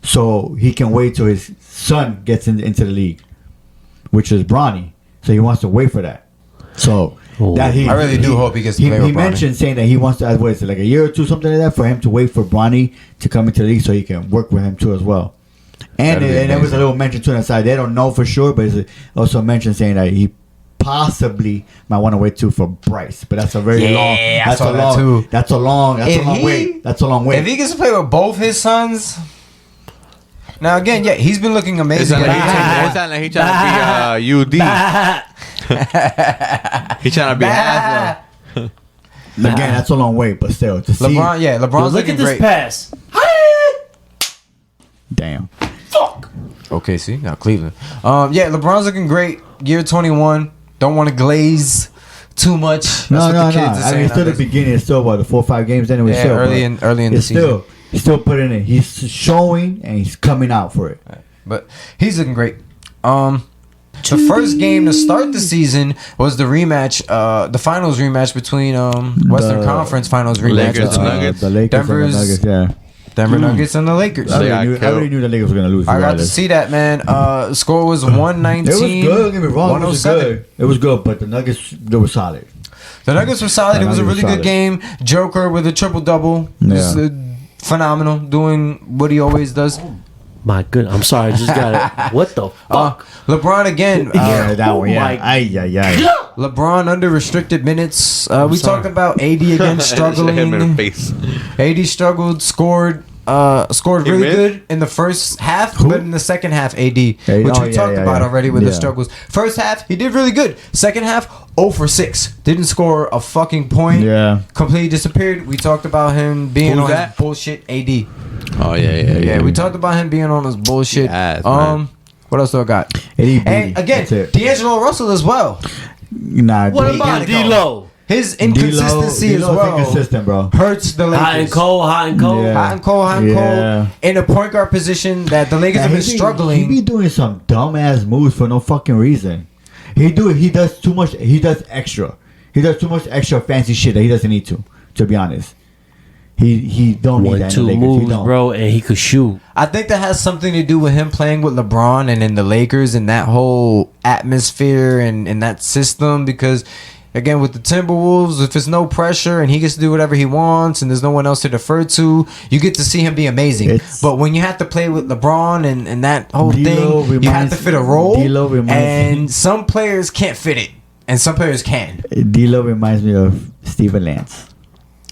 C: so he can wait till his son gets into the league, which is Bronny. So he wants to wait for that. So that
B: I really do hope he gets to play with
C: He
B: Bronny.
C: mentioned saying that he wants to, what is it, like a year or two, something like that, for him to wait for Bronny to come into the league so he can work with him too as well. And there was a little mention too on the side. They don't know for sure, but it's also mentioned saying that he possibly might want to wait too for Bryce, but that's a very long. That's a long wait. That's a long wait.
B: If he gets to play with both his sons. Now again, yeah, he's been looking
D: It's
B: amazing.
D: like he trying to be UD. He trying to be Haslam.
C: Again, that's a long wait, but still to see.
B: LeBron's
A: Look
B: looking
A: at this
B: great.
A: pass.
C: Damn.
B: Okay, see now Cleveland. LeBron's looking great. Year 21. Don't want to glaze too much. That's
C: No.
B: what the kids are
C: I mean,
B: saying
C: it's still the
B: nowadays.
C: beginning. It's still the 4 or 5 games anyway.
B: Yeah,
C: still,
B: early in the
C: it's
B: season.
C: He's still putting it. He's showing and he's coming out for it.
B: But he's looking great. The first game to start the season was the rematch, the finals rematch between Western Conference Finals rematch.
D: Lakers and Nuggets.
C: The Lakers
B: Denver's-
C: and the Nuggets, yeah.
B: Denver Nuggets and the Lakers.
C: I
D: got
C: already knew the Lakers were gonna lose.
B: I got to
C: regardless.
B: see that, man. Score was 119.
C: It was good. Don't get me wrong. It was
B: 107.
C: good. It was good, but the Nuggets they were solid.
B: The Nuggets were solid.
C: The
B: It was a
C: Nuggets
B: really
C: were
B: good game. Joker with a triple double.
C: Yeah.
B: Phenomenal, doing what he always does.
A: My goodness. I'm sorry. I just got it. What the fuck?
B: LeBron again.
C: Yeah, that one. Yeah.
A: my-
C: Ay.
B: LeBron under restricted minutes. We talked about AD again
D: Hit him in the
B: struggling.
D: face.
B: AD struggled, scored really
D: missed?
B: good in the first half,
C: Who?
B: but in the second half, AD, which
C: Oh,
B: we
C: yeah,
B: talked
C: yeah,
B: about
C: yeah.
B: already with the
C: Yeah.
B: struggles. First half, he did really good. Second half, 0 for 6. Didn't score a fucking point.
C: Yeah.
B: Completely disappeared. We talked about him being
D: Who's
B: on
D: that?
B: his bullshit. AD.
D: Oh yeah.
B: Yeah, we talked about him being on his bullshit.
D: Yes, man.
B: What else do I got?
C: AD,
B: And again,
C: that's it.
B: D'Angelo Russell as well.
C: Nah.
A: What
C: D-
A: about
B: gotta go.
A: D-Lo?
B: His inconsistency as
C: D-Lo's
B: well
C: inconsistent, bro.
B: hurts the Lakers.
A: Hot and cold, hot and cold.
C: Yeah.
B: Hot and cold,
C: Yeah.
B: in a point guard position that the Lakers have been
C: He
B: struggling.
C: be doing some dumbass moves for no fucking reason. He does too much. He does extra. He does too much extra fancy shit that he doesn't need to. To be honest, he don't need that in the
A: 1-2
C: Lakers. He
A: moves,
C: don't.
A: bro, and he could shoot.
B: I think that has something to do with him playing with LeBron and in the Lakers and that whole atmosphere and that system. Because, again, with the Timberwolves, if it's no pressure and he gets to do whatever he wants and there's no one else to defer to, you get to see him be amazing.
C: It's-
B: But when you have to play with LeBron and that whole
C: D'Lo
B: thing, you have
C: reminds-
B: to fit a role.
C: D'Lo reminds-
B: And some players can't fit it. and some players can.
C: D'Lo reminds me of Steven Lance.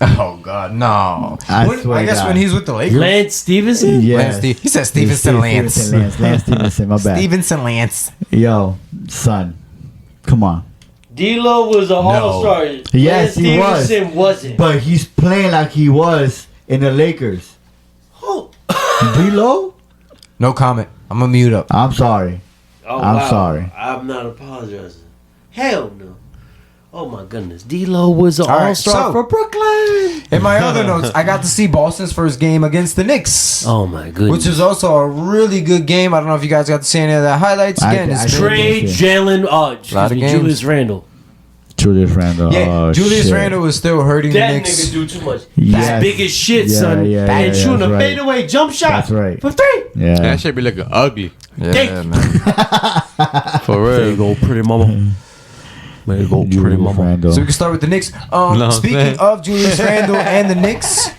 B: Oh God, no!
C: I
B: guess
C: God.
B: when he's with the Lakers.
A: Lance Stevenson?
C: Yes.
B: He said Stevenson Lance.
C: Lance Stevenson, my bad.
B: Stevenson Lance.
C: Yo, son. Come on.
A: D'Lo was a all-star.
C: Yes, he was.
A: Stevenson wasn't.
C: But he's playing like he was in the Lakers.
A: Oh.
C: D'Lo?
B: No comment. I'm gonna mute up.
C: I'm sorry.
A: Oh,
C: I'm
A: wow.
C: sorry.
A: I'm not apologizing. Hell no. Oh my goodness. D'Lo was an
B: right,
A: all-star
B: so-
A: for Brooklyn.
B: In my other notes, I got to see Boston's first game against the Knicks.
A: Oh my goodness.
B: Which is also a really good game. I don't know if you guys got to see any of the highlights. Again,
C: I
B: it's
C: did.
A: Trade Jalen,
B: Lot of games.
A: Julius Randle.
C: Julius Randle.
B: yeah,
C: Oh,
B: Julius
C: shit.
B: Randle was still hurting
A: That
B: the Knicks.
A: nigga do too much.
C: Yes.
A: That's big as shit,
C: Yeah,
A: son.
C: yeah,
A: and
C: yeah,
A: shooting a
C: that's right.
A: fadeaway jump shot.
C: That's right.
A: For three.
C: Yeah.
D: That should be looking ugly.
B: Yeah,
A: Thank
B: man.
D: For
A: There you
D: real.
A: go, pretty mama. There you go, pretty
C: Julius
A: mama.
C: Randle.
B: So we can start with the Knicks.
D: No,
B: Speaking
D: man.
B: of Julius Randle and the Knicks,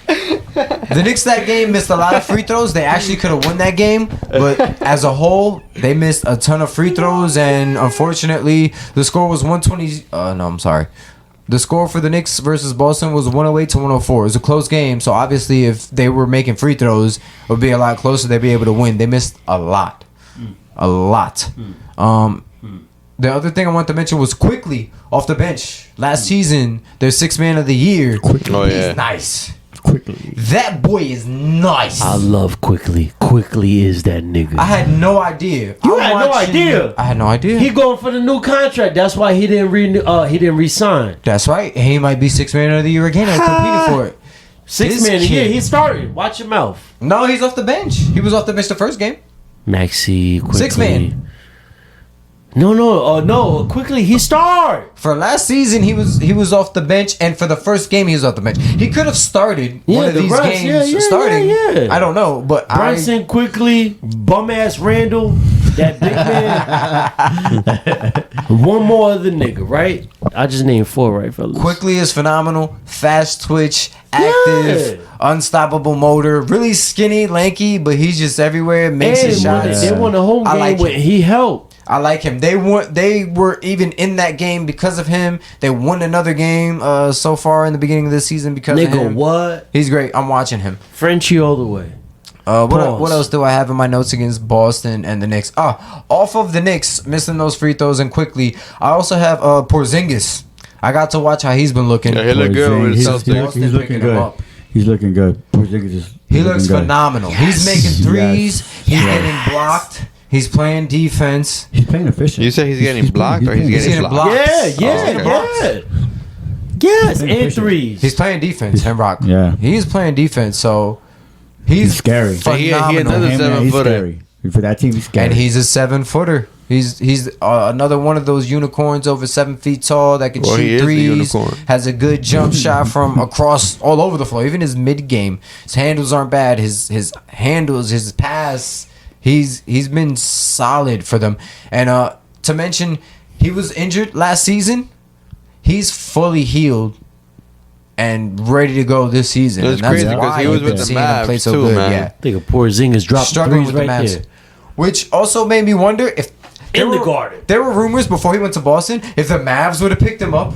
B: the Knicks that game missed a lot of free throws. They actually could have won that game, but as a whole, they missed a ton of free throws, and unfortunately, the score was 120. No, I'm sorry. The score for the Knicks versus Boston was 108 to 104. It was a close game, so obviously, if they were making free throws, it would be a lot closer. They'd be able to win. They missed a lot. The other thing I want to mention was Quickly off the bench. Last season, their sixth man of the year.
D: Oh, yeah.
B: He's nice.
C: Quickly.
B: That boy is nice.
A: I love Quickly. Quickly is that nigga.
B: I had no idea.
A: You had no idea?
B: I had no idea.
A: He going for the new contract. That's why he didn't resign.
B: That's right. He might be sixth man of the year again. I competed for it.
A: Six
B: This
A: man a year.
B: kid-
A: He started. Watch your mouth.
B: No, he's off the bench. He was off the bench the first game.
A: Maxi Quickly.
B: Six man.
A: No. Quickly. He started.
B: For last season, he was off the bench, and for the first game, he was off the bench. He could have started one of
A: the
B: these
A: Russ,
B: games starting.
A: yeah.
B: I don't know, but
A: Brunson Quickly. Bum ass Randall. That big man. One more other nigga, right? I just named four, right, fellas?
B: Quickly is phenomenal. Fast twitch, active, unstoppable motor. Really skinny, lanky, but he's just everywhere. Makes his shots.
A: They won the home
B: I
A: game
B: like
A: with
B: him.
A: he helped.
B: I like him. They were even in that game because of him. They won another game so far in the beginning of the season because of
A: Nigga,
B: him.
A: what?
B: He's great. I'm watching him.
A: Frenchie all the way.
B: What else do I have in my notes against Boston and the Knicks? Off of the Knicks, missing those free throws and Quickly. I also have Porzingis. I got to watch how he's been looking.
D: Yeah, he look good with
C: He's,
D: the Celtics.
C: he's looking
B: picking him
C: good.
B: up.
C: He's looking good. Porzingis is
B: He
C: looking
B: looks
C: good.
B: phenomenal. He's making threes. He's getting blocked. He's playing defense.
C: He's playing efficient.
D: You say he's getting blocked or he's
C: playing-
D: getting
B: getting
D: blocked?
B: blocked.
A: Yeah. Yes, and
C: efficient.
A: threes.
B: He's playing defense, Hemrock.
C: Yeah.
B: He's playing defense, so he's
C: scary.
D: He
B: phenomenal.
D: another
C: Him, man,
D: 7
C: he's
D: footer.
C: scary. For that team, he's scary.
B: And he's a 7-footer. He's another one of those unicorns over 7 feet tall that can
D: Well, he
B: shoot
D: is the
B: threes.
D: unicorn.
B: Has a good jump shot from across all over the floor. Even his mid game, his handles aren't bad. His handles, his pass, he's been solid for them. And to mention, he was injured last season. He's fully healed and ready to go this season.
D: That's
B: and
D: crazy because he was
B: you've
D: with the
B: been seeing him play
D: Mavs
B: so
D: too,
B: good.
D: man.
B: Yeah.
A: I think a Porzingis dropped
B: Struggling
A: threes
B: with the
A: right
B: Mavs.
A: there.
B: Which also made me wonder if
A: In the garden.
B: There were rumors before he went to Boston if the Mavs would have picked him up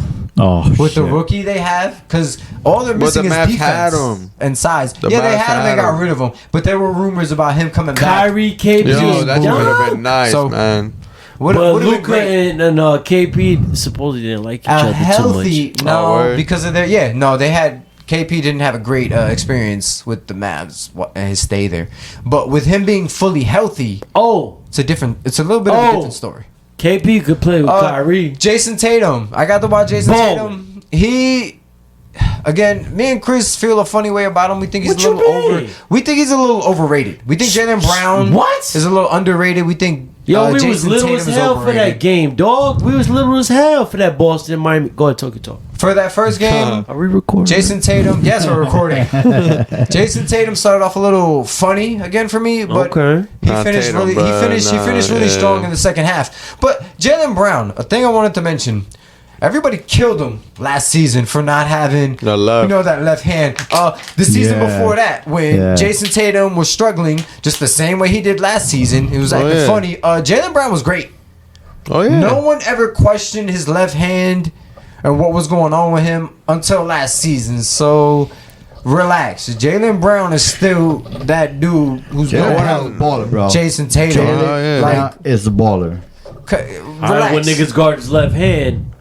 B: with the rookie they have, because all they're
D: But
B: missing
D: the
B: is
D: Mavs
B: defense
D: had him.
B: and size.
D: The
B: Yeah, they
D: Mavs
B: had him and
D: had
B: got
D: him.
B: rid of him, but there were rumors about him coming back.
A: Kyrie, KP,
D: Yo, that would have been nice,
B: So-
D: man.
B: Would
A: But
B: have been
A: Luka
B: great.
A: and KP supposedly didn't like each other
B: Healthy,
A: too much.
B: no,
D: word.
B: because of their they had. KP didn't have a great experience with the Mavs and his stay there, but with him being fully healthy,
A: Oh,
B: it's a little bit of a different story.
A: KP could play with Kyrie.
B: Jason Tatum. I got to watch Jason
A: Boom.
B: Tatum. He, again, me and Chris feel a funny way about him. We think he's
A: What
B: a
A: you
B: little
A: mean?
B: We think he's a little overrated. We think Jaylen Brown
A: What?
B: is a little underrated. We think
A: Yo, we
B: Jason
A: was little
B: Tatum
A: as
B: is
A: hell for that
B: overrated.
A: game, dog. We was little as hell for that Boston Miami. Go ahead, talk.
B: For that first game,
A: Are we recording?
B: Jason Tatum. Yes, we're recording. Jason Tatum started off a little funny again for me, but
A: Okay.
B: he
D: Nah,
B: finished
D: Tatum,
B: really.
D: bruh,
B: He finished really
D: yeah.
B: strong in the second half. But Jaylen Brown, a thing I wanted to mention. Everybody killed him last season for not having
D: The left.
B: that left hand. The season
C: Yeah.
B: before that, when
C: Yeah.
B: Jason Tatum was struggling just the same way he did last season, he was acting
D: yeah.
B: funny. Jaylen Brown was great.
D: Oh yeah.
B: No one ever questioned his left hand and what was going on with him until last season. So relax. Jaylen Brown is still that dude who's
C: Jaylen
B: going
C: Brown is a baller, bro.
B: Jason Tatum.
D: yeah.
B: Like,
C: Is a baller.
B: relax.
A: When niggas guard his left hand,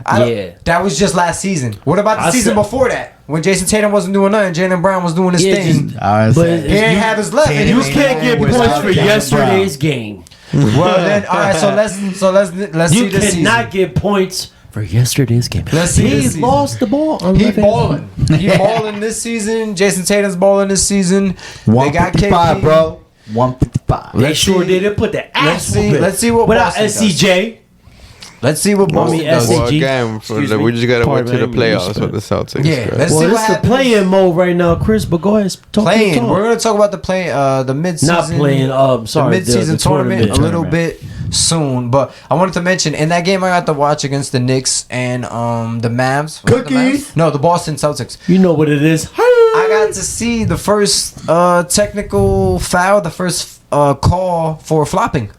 B: That was just last season. What about the season before that? When Jason Tatum wasn't doing nothing, Jaylen Brown was doing his thing.
A: but
B: He ain't have his left.
C: Tatum
B: And
A: you
C: ain't
A: can't get
C: without
A: points for
C: Jaylen
A: yesterday's game.
B: well, then, all right. So let's see
A: You
B: this
A: cannot
B: season.
A: get points for yesterday's game.
B: Let's see this
A: He
B: season.
A: lost the ball. On
B: He
A: left hand.
B: balling. He balling this season. Jason Tatum's balling this season. They got
C: 155,
B: KP.
C: bro. 155.
A: They
B: Let's
A: sure
B: see-
A: did. They put the ass.
B: let's see what
A: without
B: Boston does.
A: SCJ.
B: Let's see what Boston does.
A: SCG.
D: Well, again,
A: Excuse
D: we
A: me.
D: just gotta wait
A: Pardon
D: to the
A: me,
D: playoffs
A: respect.
D: with the Celtics.
B: Yeah,
D: guys.
B: let's
A: Well,
B: see
A: this
B: what
A: is the
B: happens.
A: play-in mode right now, Chris. But go ahead, talk.
B: Playing.
A: talk.
B: We're gonna talk about the mid-season.
A: Not playing. Sorry,
B: the mid-season
A: the
B: tournament a little
C: Tournament.
B: bit soon. But I wanted to mention in that game I got to watch against the Knicks and the Mavs. Was it the
C: Cookies?
B: Mavs? No, the Boston Celtics.
A: You know what it is.
B: I got to see the first technical foul, the first call for flopping.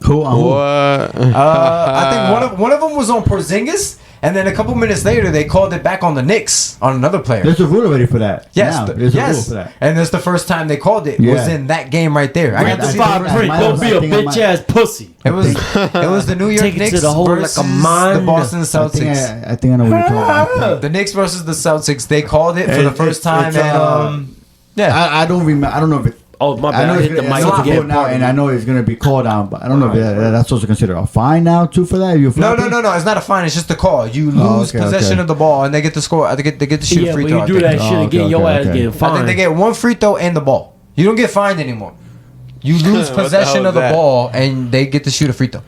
C: Who? Who?
D: What?
B: I think one of them was on Porzingis, and then a couple minutes later they called it back on the Knicks on another player.
C: There's a rule already for that.
B: Yes,
C: Now, there's a rule for that.
B: and that's the first time they called it. Was
C: Yeah.
B: in that game right there. I got to
A: the
B: see
A: five
B: the,
A: print.
C: I
A: Don't be a
C: think I might-
A: bitch ass pussy.
B: it was the New York
A: Take it to
B: Knicks
A: the hole like a
B: versus
A: mine.
B: the Boston
C: I
B: Celtics.
C: think I know what you're talking about.
B: The Knicks versus the Celtics. They called it for the first time,
C: it's,
B: and yeah.
C: I don't remember. I don't know if it.
A: Oh my
C: I
A: bad.
C: know
A: I
C: it's
A: hit the
C: gonna,
A: mic
C: I know it's
A: again.
C: good now, and I know it's gonna be called down, but I don't know if that's supposed to consider a fine now too for that. You
B: No. It's not a fine. It's just a call. You lose
C: okay,
B: possession
C: okay.
B: of the ball, and they get to score. They get to shoot
A: Yeah,
B: a free
A: when
B: throw.
A: you
B: I
A: do
B: think.
A: that shit
C: Oh,
A: again,
C: okay,
A: your
C: okay,
A: ass
C: okay.
A: getting
B: I think
A: fined.
B: they get one free throw and the ball. You don't get fined anymore. You lose
D: What the
B: possession
D: hell
B: of the
D: is that?
B: ball, and they get to shoot a free throw.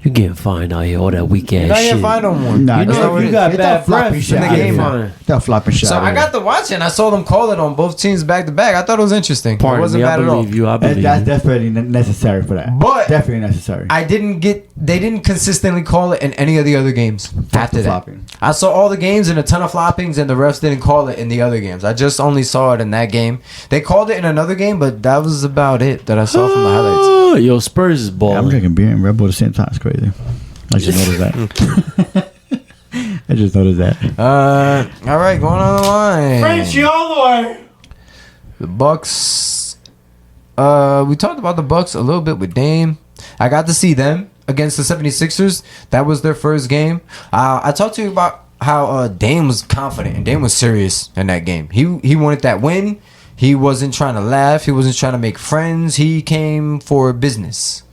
A: You getting fined out here, all that weak ass
B: You're not
A: shit.
B: getting fined no more.
C: Nah,
A: You know,
B: what
A: if
B: it
A: you
B: is.
A: got
C: Get
A: bad
C: that floppy
A: breath,
C: shit
A: you
B: out
A: get
B: of here.
A: fined.
C: That flopping shot.
B: So I got to watch it, and I saw them call it on both teams back to back. I thought it was interesting. It
A: Pardon
B: wasn't
A: me, I
B: bad at all.
A: believe you. I believe
C: That's
A: you.
C: definitely necessary for that.
B: But-
C: definitely necessary.
B: They didn't consistently call it in any of the other games after that.
C: flopping.
B: I saw all the games and a ton of floppings, and the refs didn't call it in the other games. I just only saw it in that game. They called it in another game, but that was about it that I saw from the highlights.
A: Oh, yo, Spurs is
C: I'm
A: balling.
C: drinking beer and Red Bull at the same time. It's crazy. I just noticed that. I just noticed that.
B: All right, going on the line.
A: all the way.
B: The Bucks. We talked about the Bucks a little bit with Dame. I got to see them against the 76ers. That was their first game. I talked to you about how Dame was confident and Dame was serious in that game. He wanted that win. He wasn't trying to laugh. He wasn't trying to make friends. He came for business.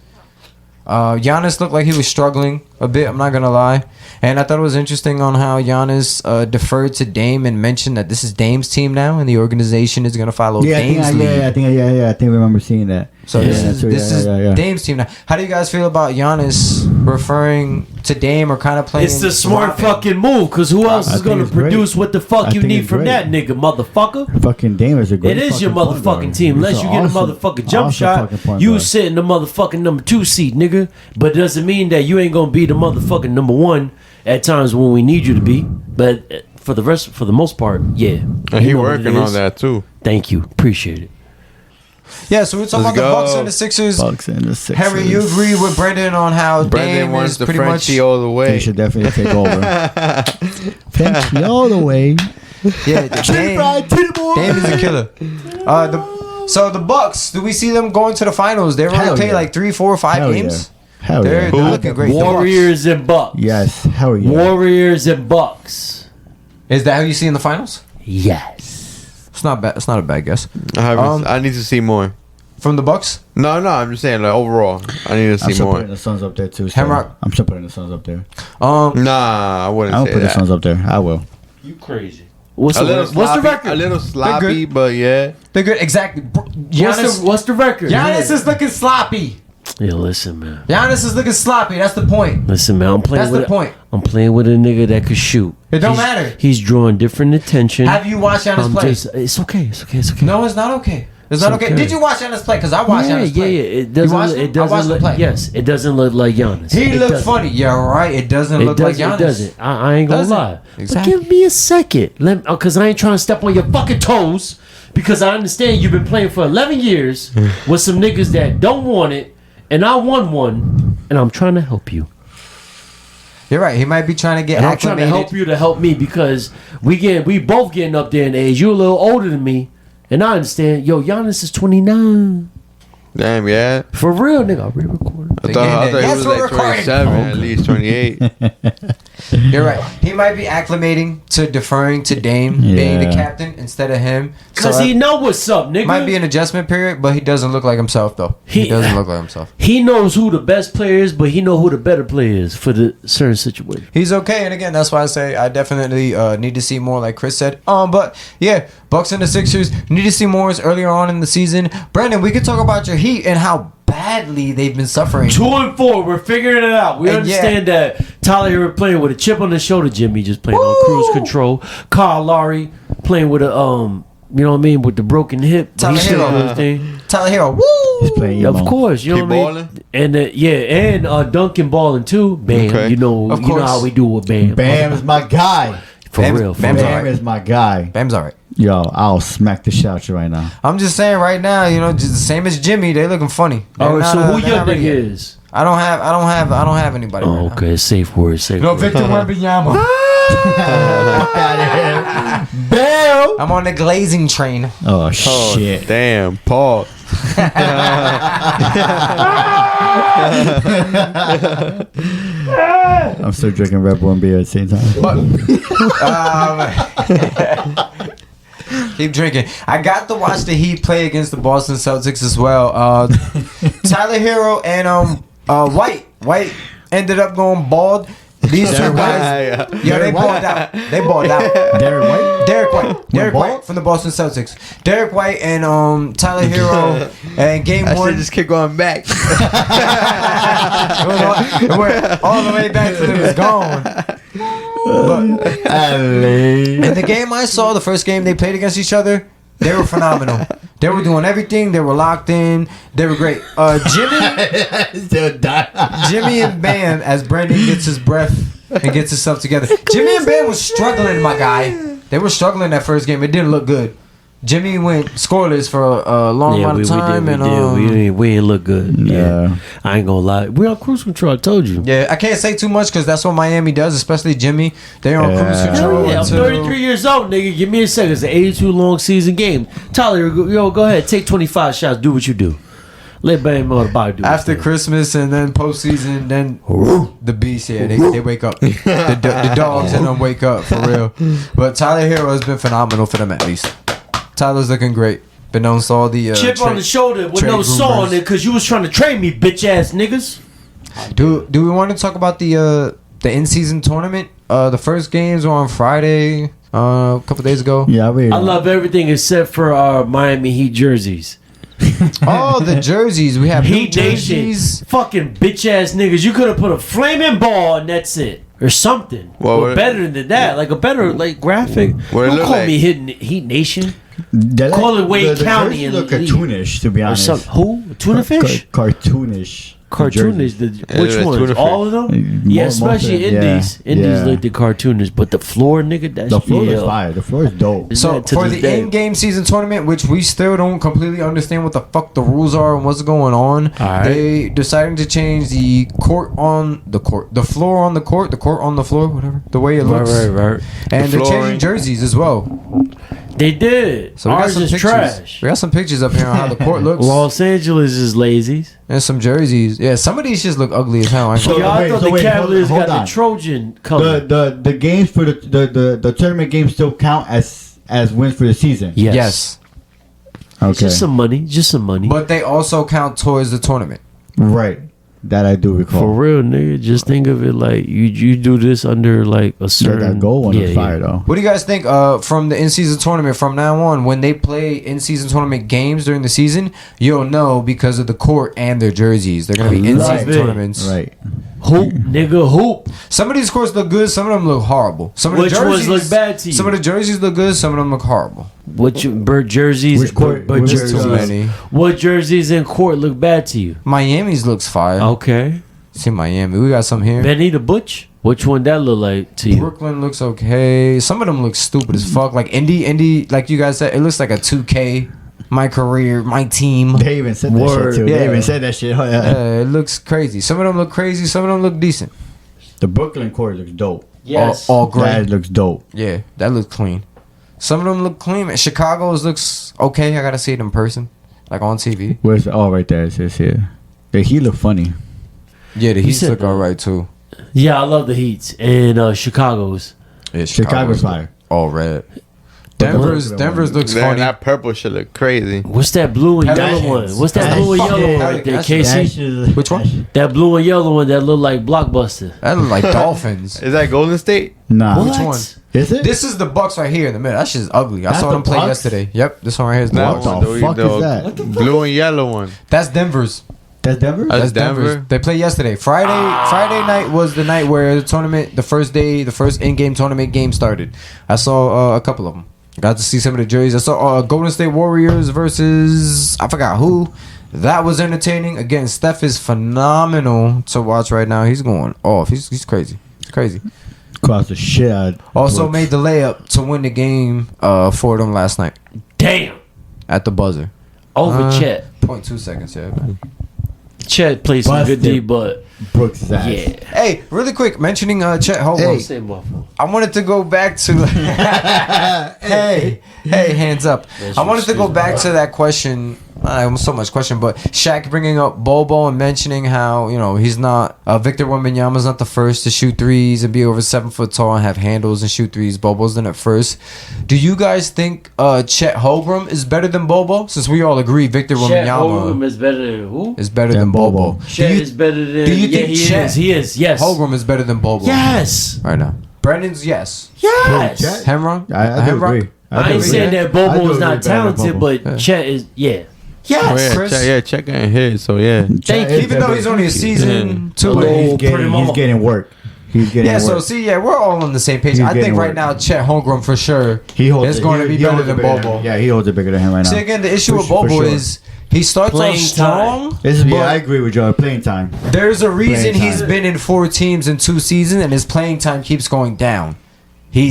B: Giannis looked like he was struggling a bit, I'm not going to lie. And I thought it was interesting on how Giannis deferred to Dame and mentioned that this is Dame's team now and the organization is going to follow Dame's lead.
C: I think I remember seeing that.
B: So
C: Yeah,
B: this is
C: so
B: this is
C: yeah.
B: Dame's team now. How do you guys feel about Giannis referring to Dame or kind of playing?
A: It's the smart
B: Robin?
A: fucking move, because who else
C: I
A: is
C: think
A: going to
C: it's great.
A: produce what the fuck
C: I
A: you
C: think
A: need
C: it's
A: from
C: great.
A: that nigga, motherfucker?
C: Fucking Dame is a great.
A: It is your
C: fucking point
A: motherfucking
C: guard.
A: team. Unless
C: It's
A: you
C: an
A: get a
C: awesome-
A: motherfucking jump
C: awesome
A: shot,
C: fucking point
A: you
C: guard.
A: sit in the motherfucking number 2 seat, nigga. But it doesn't mean that you ain't gonna be the motherfucking number 1 at times when we need you to be. But for the most part, yeah.
D: And
A: You
D: he
A: know what it
D: working on
A: is.
D: that too.
A: Thank you, appreciate it.
B: Yeah, so we're talking
D: Let's
B: about the Bucks
D: go.
B: and the Sixers.
C: Bucks and the Sixers.
B: Henry, you agree with Brendan on how
D: Brandon
B: Dame
D: wants
B: is
D: the
B: pretty much
D: Frenchie all the
C: They
D: way.
C: should definitely take over. Frenchie all the way.
B: yeah. Dame is a killer. So the Bucks, do we see them going to the finals? They're going
C: Hell
B: to play
C: yeah.
B: like 3, 4, 5
C: Hell
B: games.
C: yeah. Hell
B: They're
C: yeah.
B: looking great. The Bucks.
A: Warriors and Bucks.
C: Yes. Hell yeah.
A: Warriors and Bucks.
B: Is that who you see in the finals?
A: Yes.
B: It's not bad. It's not a bad guess.
D: I need to see more.
B: From the Bucks?
D: No, I'm just saying like overall. I need to
C: I'm
D: see
C: still
D: more.
C: putting the Suns up there too. So
B: Hemrock.
C: I'm still putting the Suns up there.
D: Nah, I wouldn't
C: I'll
D: say
C: put the
D: that.
C: Suns up there. I will.
A: You crazy. What's
D: A little
A: the what's the
D: sloppy,
A: record?
D: a little sloppy,
B: good.
D: but yeah.
B: They're good. Exactly.
A: What's the record?
B: Giannis is looking sloppy.
A: Yeah, listen, man.
B: Giannis is looking sloppy. That's the point.
A: Listen, man. I'm playing
B: That's
A: with
B: the point.
A: I'm playing with a nigga that could shoot.
B: It don't
A: He's-
B: matter.
A: He's drawing different attention.
B: Have you watched Giannis play?
A: It's okay. It's okay. It's okay.
B: No, it's not okay. It's not okay.
A: okay.
B: Did you watch Giannis play? Because I watched
A: Yeah,
B: Giannis
A: yeah,
B: play.
A: yeah. It
B: You
A: doesn't.
B: watched
A: It
B: him? I
A: doesn't
B: watched him
A: look.
B: play.
A: Yes, it doesn't look like Giannis.
B: He
A: It
B: looked
A: doesn't.
B: funny. You're right. It doesn't
A: It
B: look like
A: doesn't.
B: Giannis.
A: It doesn't. I ain't gonna
B: Doesn't.
A: lie.
B: Exactly.
A: But give me a second. Because I ain't trying to step on your fucking toes. Because I understand you've been playing for 11 years with some niggas that don't want it, and I won one. and I'm trying to help you.
B: You're right. He might be trying to get
A: And I'm trying to help you to help me because we both getting up there in age. You're a little older than me, and I understand. Yo, Giannis is 29.
D: Damn, yeah.
A: For real, nigga. I re-recorded.
D: I thought he
B: Yes,
D: was
B: we're
D: like
B: recording.
D: 27, at least 28.
B: You're right. He might be acclimating to deferring to Dame being the
C: Yeah.
B: captain instead of him.
A: Cause
B: So
A: he know what's up, nigga.
B: might be an adjustment period, but he doesn't look like himself though. He doesn't look like himself.
A: He knows who the best player is, but he know who the better player is for the certain situation.
B: He's okay, and again, that's why I say I definitely need to see more, like Chris said. But yeah, Bucks and the Sixers need to see more earlier on in the season. Brandon, we could talk about your Heat and how badly they've been suffering.
A: 2-4, we're figuring it out. We
B: And
A: understand that Tyler Hero playing with a chip on his shoulder. Jimmy just playing on cruise control. Kyle Lowry playing with a you know what I mean, with the broken hip. But
B: Tyler
A: he's still
B: Hero.
A: doing his thing.
B: Tyler Hero, woo!
C: He's playing
A: Yeah,
C: emo.
A: of course, you know
D: Keep
A: what I mean.
D: balling?
A: And and Duncan balling too. Bam,
D: Okay.
A: you know
B: Of course.
A: how we do with Bam.
C: Bam is my guy.
A: For
B: Bam's-
A: real. For
B: Bam's
A: real.
B: all
C: Bam
B: right.
C: is my guy.
B: Bam's alright.
C: Yo, I'll smack the shit out you right now.
B: I'm just saying right now, just the same as Jimmy, they looking funny.
A: All
B: They're
A: right, so
B: not,
A: who
B: they're
A: your
B: not ready
A: nigga
B: yet.
A: is?
B: I don't have anybody.
A: Oh,
B: right now.
A: okay, safe word, safe
B: No,
A: word.
B: Victor Wembanyama.
C: Bam!
B: I'm on the glazing train.
C: Oh,
D: Oh,
C: shit.
D: damn. Paul.
C: I'm still drinking Red Bull and beer at the same time.
B: Keep drinking. I got to watch the Heat play against the Boston Celtics as well. Tyler Hero and White. White ended up going bald. These two guys, yo, they balled out. They balled out.
C: Derek White?
B: Derek White
C: bald?
B: from the Boston Celtics. Derek White and Tyler Hero and game
D: I
B: one.
D: should just keep going back.
B: It went all the way back till it was gone. In the game I saw, the first game they played against each other, they were phenomenal. They were doing everything. They were locked in. They were great.
C: Still dying.
B: Jimmy and Bam, as Brandon gets his breath and gets himself together. Jimmy and Bam was struggling, my guy. They were struggling that first game. It didn't look good. Jimmy went scoreless for a long amount of time,
A: we ain't look good.
C: Yeah.
A: I ain't gonna lie. We're on cruise control. I told you.
B: yeah, I can't say too much because that's what Miami does, especially Jimmy. They're on cruise
C: Yeah.
B: control.
A: Hell yeah, I'm
B: until-
A: 33 years old, nigga. Give me a second. It's an 82 long season game. Tyler, yo, go ahead. Take 25 shots. Do what you do. Let Bam Motherfucker do his
B: After
A: thing.
B: Christmas and then postseason, then the beast, yeah, they wake up. The dogs and them wake up for real. But Tyler Hero has been phenomenal for them at least. Tyler's looking great. Been on all the
A: Chip on the shoulder with
B: trade
A: no saw on
B: rumors.
A: it because you was trying to trade me, bitch ass niggas.
B: Do we want to talk about the in-season tournament? The first games were on Friday, a couple days ago.
C: Yeah,
A: I love everything except for our Miami Heat jerseys.
B: Oh, the jerseys. We have new
A: Heat Nation.
B: jerseys.
A: Fucking bitch ass niggas. You could have put a flaming ball and that's it. Or something.
D: Well,
A: or
D: what-
A: better than that. Like a better graphic.
D: What it
A: Don't
D: look
A: call
D: like?
A: me Heat Nation.
C: They
A: Call it Wade County
C: jerseys
A: and
C: look
A: leave.
C: cartoonish, to be
A: Or
C: honest.
A: some, who? Tuna fish?
C: Cartoonish.
A: Cartoonish. Which
D: Yeah,
A: ones?
D: tuna fish.
A: All of them? Yeah,
C: Most
A: especially
C: of it,
A: Indies.
C: yeah.
A: Indies
C: Yeah.
A: look the cartoonish. But the floor, nigga, that's
C: The floor
A: yeah.
C: is fire. The floor is dope.
A: Is
B: So
A: that to
B: for
A: this
B: the
A: day?
B: in-game season tournament, which we still don't completely understand what the fuck the rules are and what's going on,
A: Alright.
B: they decided to change the floor on the court, the court on the floor, whatever the way it looks,
A: Right.
B: and
D: The
B: they're
D: flooring.
B: changing jerseys as well.
A: They did.
B: So we got
A: Ours
B: some
A: is
B: pictures.
A: trash.
B: We got some pictures up here on how the court looks,
A: Los Angeles is lazy.
B: and some jerseys. Yeah, some of these just look ugly as hell. I ain't
C: So-
B: gonna
A: Y'all
C: wait,
A: thought
C: so
A: the
C: wait,
A: Cavaliers
C: hold
A: got
C: on.
A: the Trojan color.
C: The games for the tournament games still count as wins for the season.
A: yes.
B: yes,
C: Okay.
A: Just some money. Just some money.
B: but they also count towards the tournament.
C: Right. That I do recall.
A: For real, nigga. Just think of it like you do this under like a
C: Yeah,
A: certain.
C: that goal one is fire though.
B: What do you guys think from the in-season tournament from now on? When they play in-season tournament games during the season, you'll know because of the court and their jerseys. They're going to be
A: I love
B: in-season
A: it.
B: tournaments.
C: Right.
A: Hoop, nigga, hoop.
B: Some of these courts look good. Some of them look horrible. Some of
A: Which
B: the
A: ones
B: jerseys
A: look bad to you?
B: Some of the jerseys look good. Some of them look horrible.
A: What bird jerseys?
C: Which court-
A: but
C: which
A: just
B: Too
C: jerseys?
B: many.
A: What jerseys in court look bad to you?
B: Miami's looks fire.
A: Okay.
B: See Miami. We got some here.
A: Benita Butch. Which one that look like to you?
B: Brooklyn looks okay. Some of them look stupid as fuck. Like Indy, like you guys said, it looks like a 2K my career, my team.
C: They even said that
A: Word.
C: shit too.
B: Yeah.
C: They even said that shit. Oh, yeah.
B: It looks crazy. Some of them look crazy. Some of them look decent.
C: The Brooklyn court looks dope.
A: Yes.
B: All gray.
C: That looks dope.
B: Yeah, that looks clean. Some of them look clean. Man. Chicago's looks okay. I gotta see it in person, like on TV.
C: Where's right there? It says here. The Heat look funny.
B: Yeah, the Heat
A: said
B: look
A: that.
B: alright too.
A: Yeah, I love the Heats and Chicago's.
B: Yeah,
C: Chicago's fire.
B: all red.
C: Denver's
B: Denver's looks
D: Man,
B: funny.
D: that purple shit look crazy.
A: What's that blue and yellow one? What's that blue and yellow one right there, Casey?
B: Which one?
A: That blue and yellow one that look like Blockbuster.
B: That look like Dolphins.
D: Is that Golden State?
C: Nah.
A: What?
B: Which one?
C: Is it?
B: This is the Bucks right here in the middle. That shit's ugly. I
C: That's
B: saw
C: the
B: them play
C: Bucks?
B: yesterday. Yep, this one right here is the
D: That
B: Bucks.
C: What
D: one,
C: the
D: though,
C: fuck
D: though.
C: is that?
D: Blue and yellow one.
B: That's Denver's.
C: That's Denver?
D: That's
B: That's Denver's.
D: Denver?
B: They played yesterday. Friday night was the night where the tournament, the first in-game tournament game started. I saw a couple of them. Got to see some of the jerseys. I saw Golden State Warriors versus I forgot who. That was entertaining. Again, Steph is phenomenal to watch right now. He's going off. He's crazy. He's crazy.
C: Cross the shit out.
B: Also made the layup to win the game for them last night
A: Damn.
B: at the buzzer.
A: Over Chet.
B: 0.2 seconds, yeah, man.
A: Chet plays some good
C: Busted.
A: D, but
C: Brooks' ass.
A: yeah.
B: Hey, really quick, mentioning Chet Holmgren.
A: Same motherfucker.
B: I wanted to go back to hey, hands up. I wanted to go back to that question. So much question, but Shaq bringing up Bobo and mentioning how he's not Victor Wembanyama's not the first to shoot threes and be over 7 foot tall and have handles and shoot threes. Bobo's done it first. Do you guys think Chet Holmgren is better than Bobo? Since we all agree Victor
A: Chet
B: Wembanyama
A: Holmgren is better than who?
B: is better than Bobo.
A: Chet is better than.
B: do you
A: yeah,
B: think
A: he
B: Chet-
A: is. He is. Yes.
B: Holmgren is better than Bobo
A: Yes.
B: right now. Brandon's yes.
A: Yes.
C: Chet?
B: Hemrock?
C: I do agree.
A: I
C: do
A: ain't
C: agree.
A: saying that
C: I
A: Bobo
C: do
A: is
C: agree
A: not
C: better than
A: talented,
C: Bobo.
A: but Chet is. Yeah.
D: Oh,
A: Yes.
D: yeah,
B: Chris?
D: check getting hit, so yeah.
A: Thank
C: Chet
A: you.
C: is
B: Even though
C: better.
B: he's only a season
A: A
B: two.
A: little
C: He's
A: pretty
C: getting,
A: mama.
C: he's getting work. He's getting
B: Yeah, so
C: work.
B: see, we're all on the same page.
C: He's
B: I think
C: getting
B: right
C: work.
B: now, Chet Holmgren for sure
C: He holds
B: is
C: it-
B: going to be
C: he
B: better
C: holds
B: than
C: it bigger
B: Bobo.
C: Yeah, he holds it bigger than him right now.
B: See, again, the issue with
C: For
B: Bobo
C: sure.
B: is he starts off
A: Playing
B: strong.
A: time.
C: This is,
B: but
C: yeah, I agree with you. Playing time.
B: There's a reason
C: Playing
B: he's
C: time.
B: been in 4 teams in 2 seasons, and his playing time keeps going down. He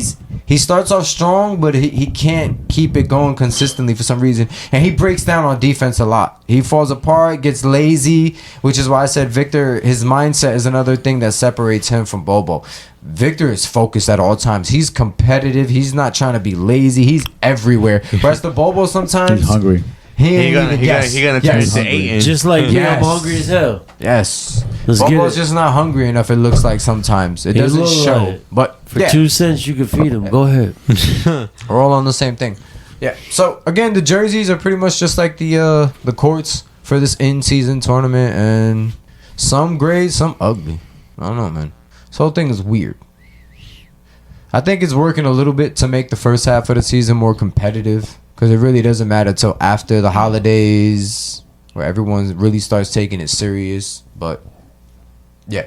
B: starts off strong, but he can't keep it going consistently for some reason, and he breaks down on defense a lot. He falls apart, gets lazy, which is why I said Victor. His mindset is another thing that separates him from Bobo. Victor is focused at all times. He's competitive. He's not trying to be lazy. He's everywhere. Whereas the Bobo sometimes
C: He's hungry.
B: He ain't even
D: He gonna turn
B: yes.
D: into Aiden.
A: Just like me, I'm
B: Yes.
A: hungry as hell.
B: Yes.
A: Let's get
B: Bobo's
A: it.
B: just not hungry enough. It looks like sometimes it
A: He
B: doesn't
A: look
B: show.
A: like it.
B: But
A: For
B: yeah,
A: 2 cents, you can feed him. Go ahead.
B: we're all on the same thing. Yeah. So again, the jerseys are pretty much just like the courts for this in-season tournament, and some great, some ugly. I don't know, man. This whole thing is weird. I think it's working a little bit to make the first half of the season more competitive, because it really doesn't matter till after the holidays, where everyone really starts taking it serious. But yeah,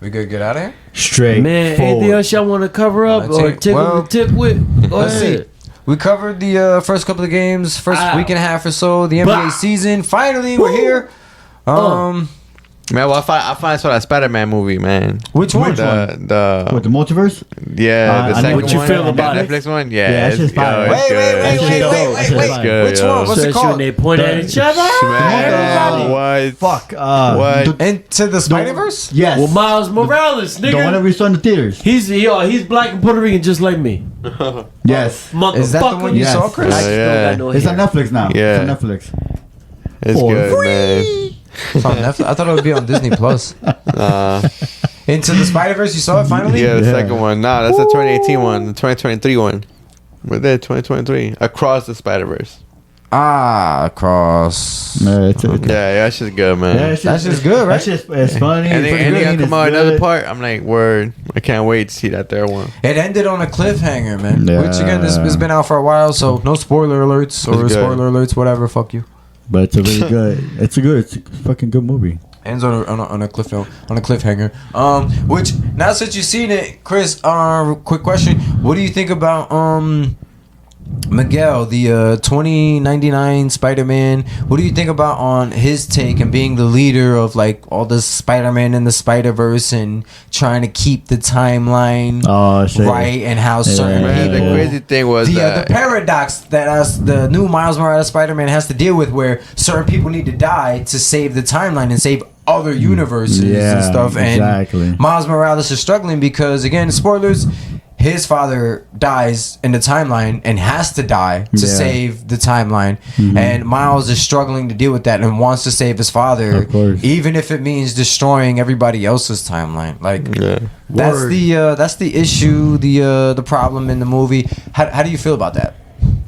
B: we good? Get out of here.
C: Straight
A: Man,
C: forward.
A: anything else y'all want to cover up
B: Let's
A: or
B: see.
A: tickle
B: Well,
A: the tip with? Go
B: Let's
A: ahead.
B: see. We covered the first couple of games, first
A: Ow.
B: week and a half or so, the NBA
A: Bah.
B: season. Finally, we're here.
D: Man, well, I finally saw that Spider-Man movie, man.
B: Which one?
C: Which one?
D: The
C: What, the multiverse?
D: yeah, the
C: I
D: second
C: know
A: what you
D: one.
A: feel
D: the
A: about it.
D: Netflix one?
C: Yeah,
D: Yeah,
C: that's just fire.
D: it's
B: Wait,
D: good.
B: wait,
C: That's
B: wait.
D: good,
B: Which
D: yo.
B: one? What's it
A: Especially when
B: called?
A: they point at each other.
D: Man, what?
C: Fuck.
D: What?
B: Into the Spider-Verse?
C: Yes.
A: Well, Miles Morales,
C: the one that
A: nigga.
C: we saw in the theaters.
A: He's black and Puerto Rican just like me.
C: Yes.
A: Motherfucker.
B: Is that the one you
C: Yes.
B: saw, Chris?
A: I just
D: Yeah.
A: don't got no
C: It's on
A: hair.
C: Netflix now.
D: Yeah.
C: It's on Netflix.
D: It's
C: For
D: good, man.
B: It's on Netflix. I thought it would be on Disney Plus. Into the Spider-Verse, you saw it finally?
D: Yeah, the
C: Yeah.
D: second one. Nah, that's the 2018 one. The 2023 one. We're there, 2023. Across the Spider-Verse.
B: Across.
C: Yeah, it's
D: Yeah, that's just good, man.
B: That's just good, right?
C: That's just it's funny.
D: And
C: it's
D: then
C: pretty
D: gonna
C: good,
D: come out
C: it's
D: another
C: good.
D: part. I'm like, word. I can't wait to see that third one.
B: It ended on a cliffhanger, man.
C: Yeah.
B: Which again, this has been out for a while, so no spoiler alerts or
D: It's good.
B: spoiler alerts, whatever. Fuck you.
C: But it's a really good. It's a fucking good movie.
B: Ends on a cliffhanger. Which now since you've seen it, Chris, quick question: what do you think about Miguel, the 2099 Spider-Man. What do you think about on his take and being the leader of like all the Spider-Man in the Spider-Verse and trying to keep the timeline right and how certain
D: Man,
B: people.
D: the crazy thing was
B: The paradox that the new Miles Morales Spider-Man has to deal with, where certain people need to die to save the timeline and save other universes and stuff.
C: Exactly.
B: And Miles Morales is struggling because, again, spoilers. His father dies in the timeline and has to die to save the timeline. And Miles is struggling to deal with that and wants to save his father, even if it means destroying everybody else's timeline. Like that's the issue, the problem in the movie. How do you feel about that?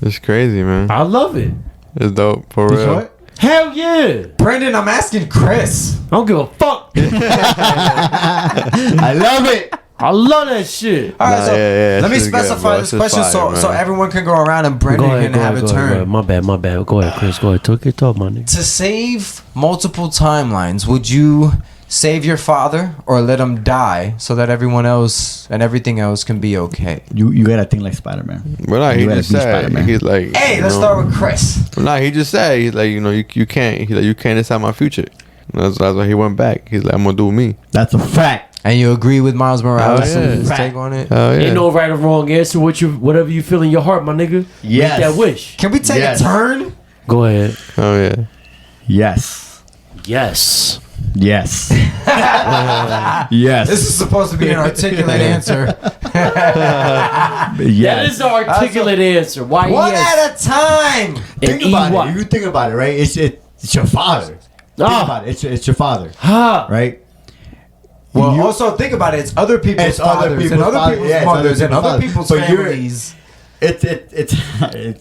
D: it's crazy, man.
A: I love it.
D: It's dope for real.
C: What?
A: Hell yeah.
B: Brendan, I'm asking Chris.
A: I don't give a fuck.
C: I love it.
A: I love that shit.
B: All right, so let me
D: it's good,
B: specify
D: bro.
B: this
D: It's
B: question
D: fire,
B: so
D: man.
B: everyone can go around and Brendan can have a turn.
A: My bad. Go ahead, Chris. Go ahead. Talk, my nigga.
B: To save multiple timelines, would you save your father or let him die so that everyone else and everything else can be okay?
C: You gotta think like Spider-Man.
D: But nah, he
C: You gotta
D: just
C: be
D: said
C: Spider-Man.
D: he's like.
B: Hey,
D: you
B: let's
D: know,
B: start with Chris.
D: Nah, he just said he's like, you can't. He's like, you can't decide my future. That's why he went back. He's like, I'm gonna do me.
C: That's a fact.
B: And you agree with Miles Morales'
D: Oh, yeah.
B: his take on it?
D: Oh yeah.
A: Ain't no right or wrong answer. Whatever you feel in your heart, my nigga.
C: Yes.
A: Make that wish.
B: Can we take
C: Yes.
B: a turn?
A: Go ahead.
D: Oh yeah.
C: Yes.
A: Yes.
C: Yes. Yes.
B: This is supposed to be an articulate answer.
A: That
C: Yes.
A: is the articulate answer. Why
B: One
A: yes?
B: at a time.
C: Think about it. If you think about it, right? It's your father. Think about it. It's your father,
A: Ha.
C: right?
B: Well,
C: You-
B: also think about it. It's other people's
C: It's other
B: fathers
C: people's
B: and other
C: fathers.
B: people's
C: Yeah, it's other
B: mothers and
C: people's
B: other
C: fathers.
B: people's
C: But you're-
B: families.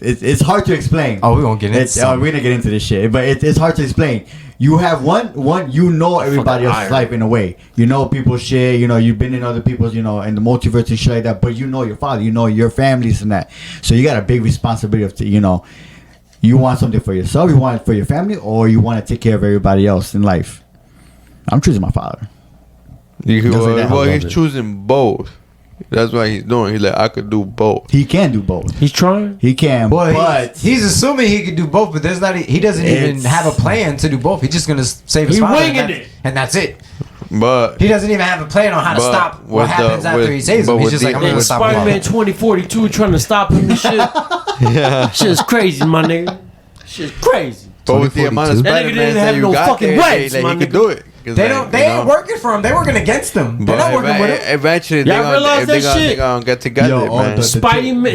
C: It's hard to explain.
B: Oh, we won't get into
C: we're gonna get into this shit, but it's hard to explain. You have one. You know everybody else's
A: iron.
C: life in a way. You know people's shit. You know you've been in other people's. You know in the multiverse and shit like that. But you know your father. You know your families and that. So you got a big responsibility of you want something for yourself. You want it for your family, or you want to take care of everybody else in life. I'm choosing my father.
D: You,
C: Just like that.
D: well,
A: I
D: he's
A: love it.
D: choosing both. That's what he's doing. He's like, I could do both.
C: He can do both.
A: He's trying.
C: He can,
B: Well,
C: but
B: he's assuming he could do both, but there's not. He doesn't even
C: It's-
B: have a plan to do both. He's just gonna save his
A: He
B: father,
A: winging
B: and
A: it.
B: that's it.
D: But
B: He doesn't even have a plan on how to
D: But
B: stop what
D: with the-
B: happens after
D: with-
B: he saves
D: but
B: him. He's
D: with
B: just
D: the-
B: like, I'm
A: And
B: gonna stop him.
A: Spider-Man 2042 trying to stop him and shit.
D: yeah,
A: Shit's crazy, my nigga. Shit's crazy.
D: but with the amount of
B: 2042.
A: That nigga
D: Spider-Man
A: didn't
D: that
A: have
D: you
A: no
D: got
A: fucking
D: there,
A: webs,
D: like,
A: my
D: he could
A: nigga.
D: do it. 'Cause,
B: They
D: like,
B: don't.
D: you
B: They ain't
D: know,
B: working for him. They working against him. They're
D: But
B: not working with him.
D: eventually,
A: Y'all realize that
D: they
A: shit?
D: gonna get together,
C: Yo,
D: man.
C: the-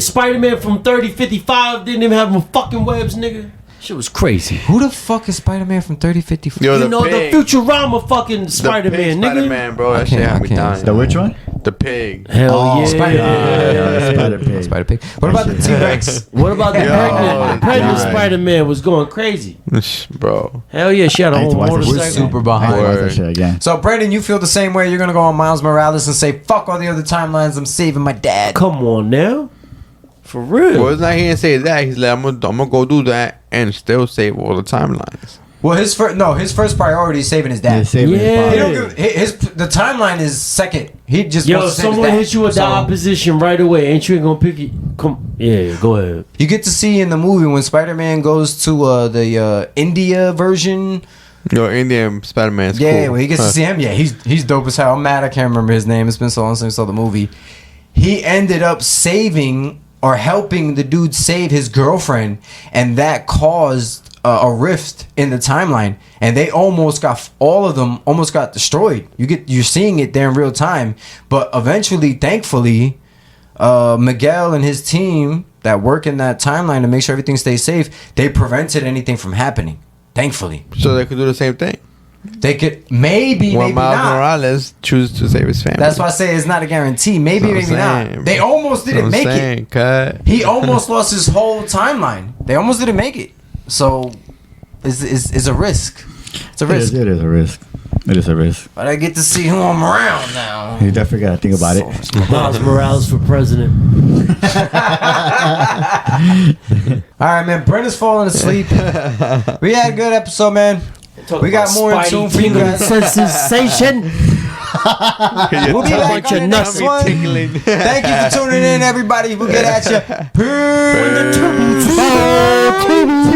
A: Spider-Man from 3055 didn't even have no fucking webs, nigga. Shit was crazy.
B: Who the fuck is Spider-Man from 3054?
D: Yo,
A: You know the Futurama fucking Spider-Man, nigga.
D: Spider-Man, bro. That
B: I
D: shit
B: can't-
D: had
B: I
D: me
B: can't.
D: dying.
C: the which one?
D: The pig.
A: Hell
C: Oh,
A: yeah.
C: Spider-Man. Spider-Pig.
B: Spider-Pig. What about the T-Rex?
A: What about the
D: Yo,
A: pregnant
C: God.
A: Spider-Man was going crazy?
D: Bro.
A: Hell yeah, she had a
C: I need
A: whole
C: to watch this
A: motorcycle.
C: shit again.
B: super behind.
C: I need to watch
D: Word.
C: that shit again.
B: So, Brandon, you feel the same way? You're gonna go on Miles Morales and say, "Fuck all the other timelines. I'm saving my dad."
A: Come on now. For real.
D: Well, it's not he didn't say that. He's like, I'm gonna go do that and still save all the timelines.
B: Well, his first priority is saving his dad.
C: Yeah, saving his
A: Yeah.
C: father.
B: He don't give, the timeline is second. He just
A: Yo,
B: wants to save
A: someone
B: his dad.
A: hit you with the
B: So,
A: opposition right away. Ain't you gonna pick it? Come, yeah, go ahead.
B: You get to see in the movie when Spider-Man goes to the India version.
D: Yo, Indian Spider-Man's
B: Yeah,
D: cool.
B: when he gets to see him, yeah, he's dope as hell. I'm mad I can't remember his name. It's been so long since I saw the movie. He ended up saving or helping the dude save his girlfriend, and that caused a rift in the timeline, and they almost got all of them almost got destroyed. You're seeing it there in real time, but eventually, thankfully, Miguel and his team that work in that timeline to make sure everything stays safe, they prevented anything from happening. Thankfully,
D: So they could do the same thing.
B: they could maybe
D: When Miles
B: not.
D: Morales chooses to save his family.
B: That's why I say it's not a guarantee. Maybe,
D: That's
B: maybe
D: what I'm
B: not.
D: saying,
B: They
D: bro.
B: almost didn't make it.
D: Cut.
B: He almost lost his whole timeline. They almost didn't make it. So, it's a risk. It's a
C: It
B: risk.
C: is a risk. It is a risk.
B: But I get to see who I'm around now.
C: You definitely gotta think about it.
A: Miles Morales for president.
B: All right, man. Brenda's falling asleep. We had a good episode, man. We got more in tune for you guys.
A: Sensation.
B: We'll be
A: Tell
B: back
A: bunch
B: on the
A: of
B: next
A: nuts.
B: one.
D: Tickling.
B: Thank you for tuning in, everybody. We'll get at you. Peace.
C: Oh,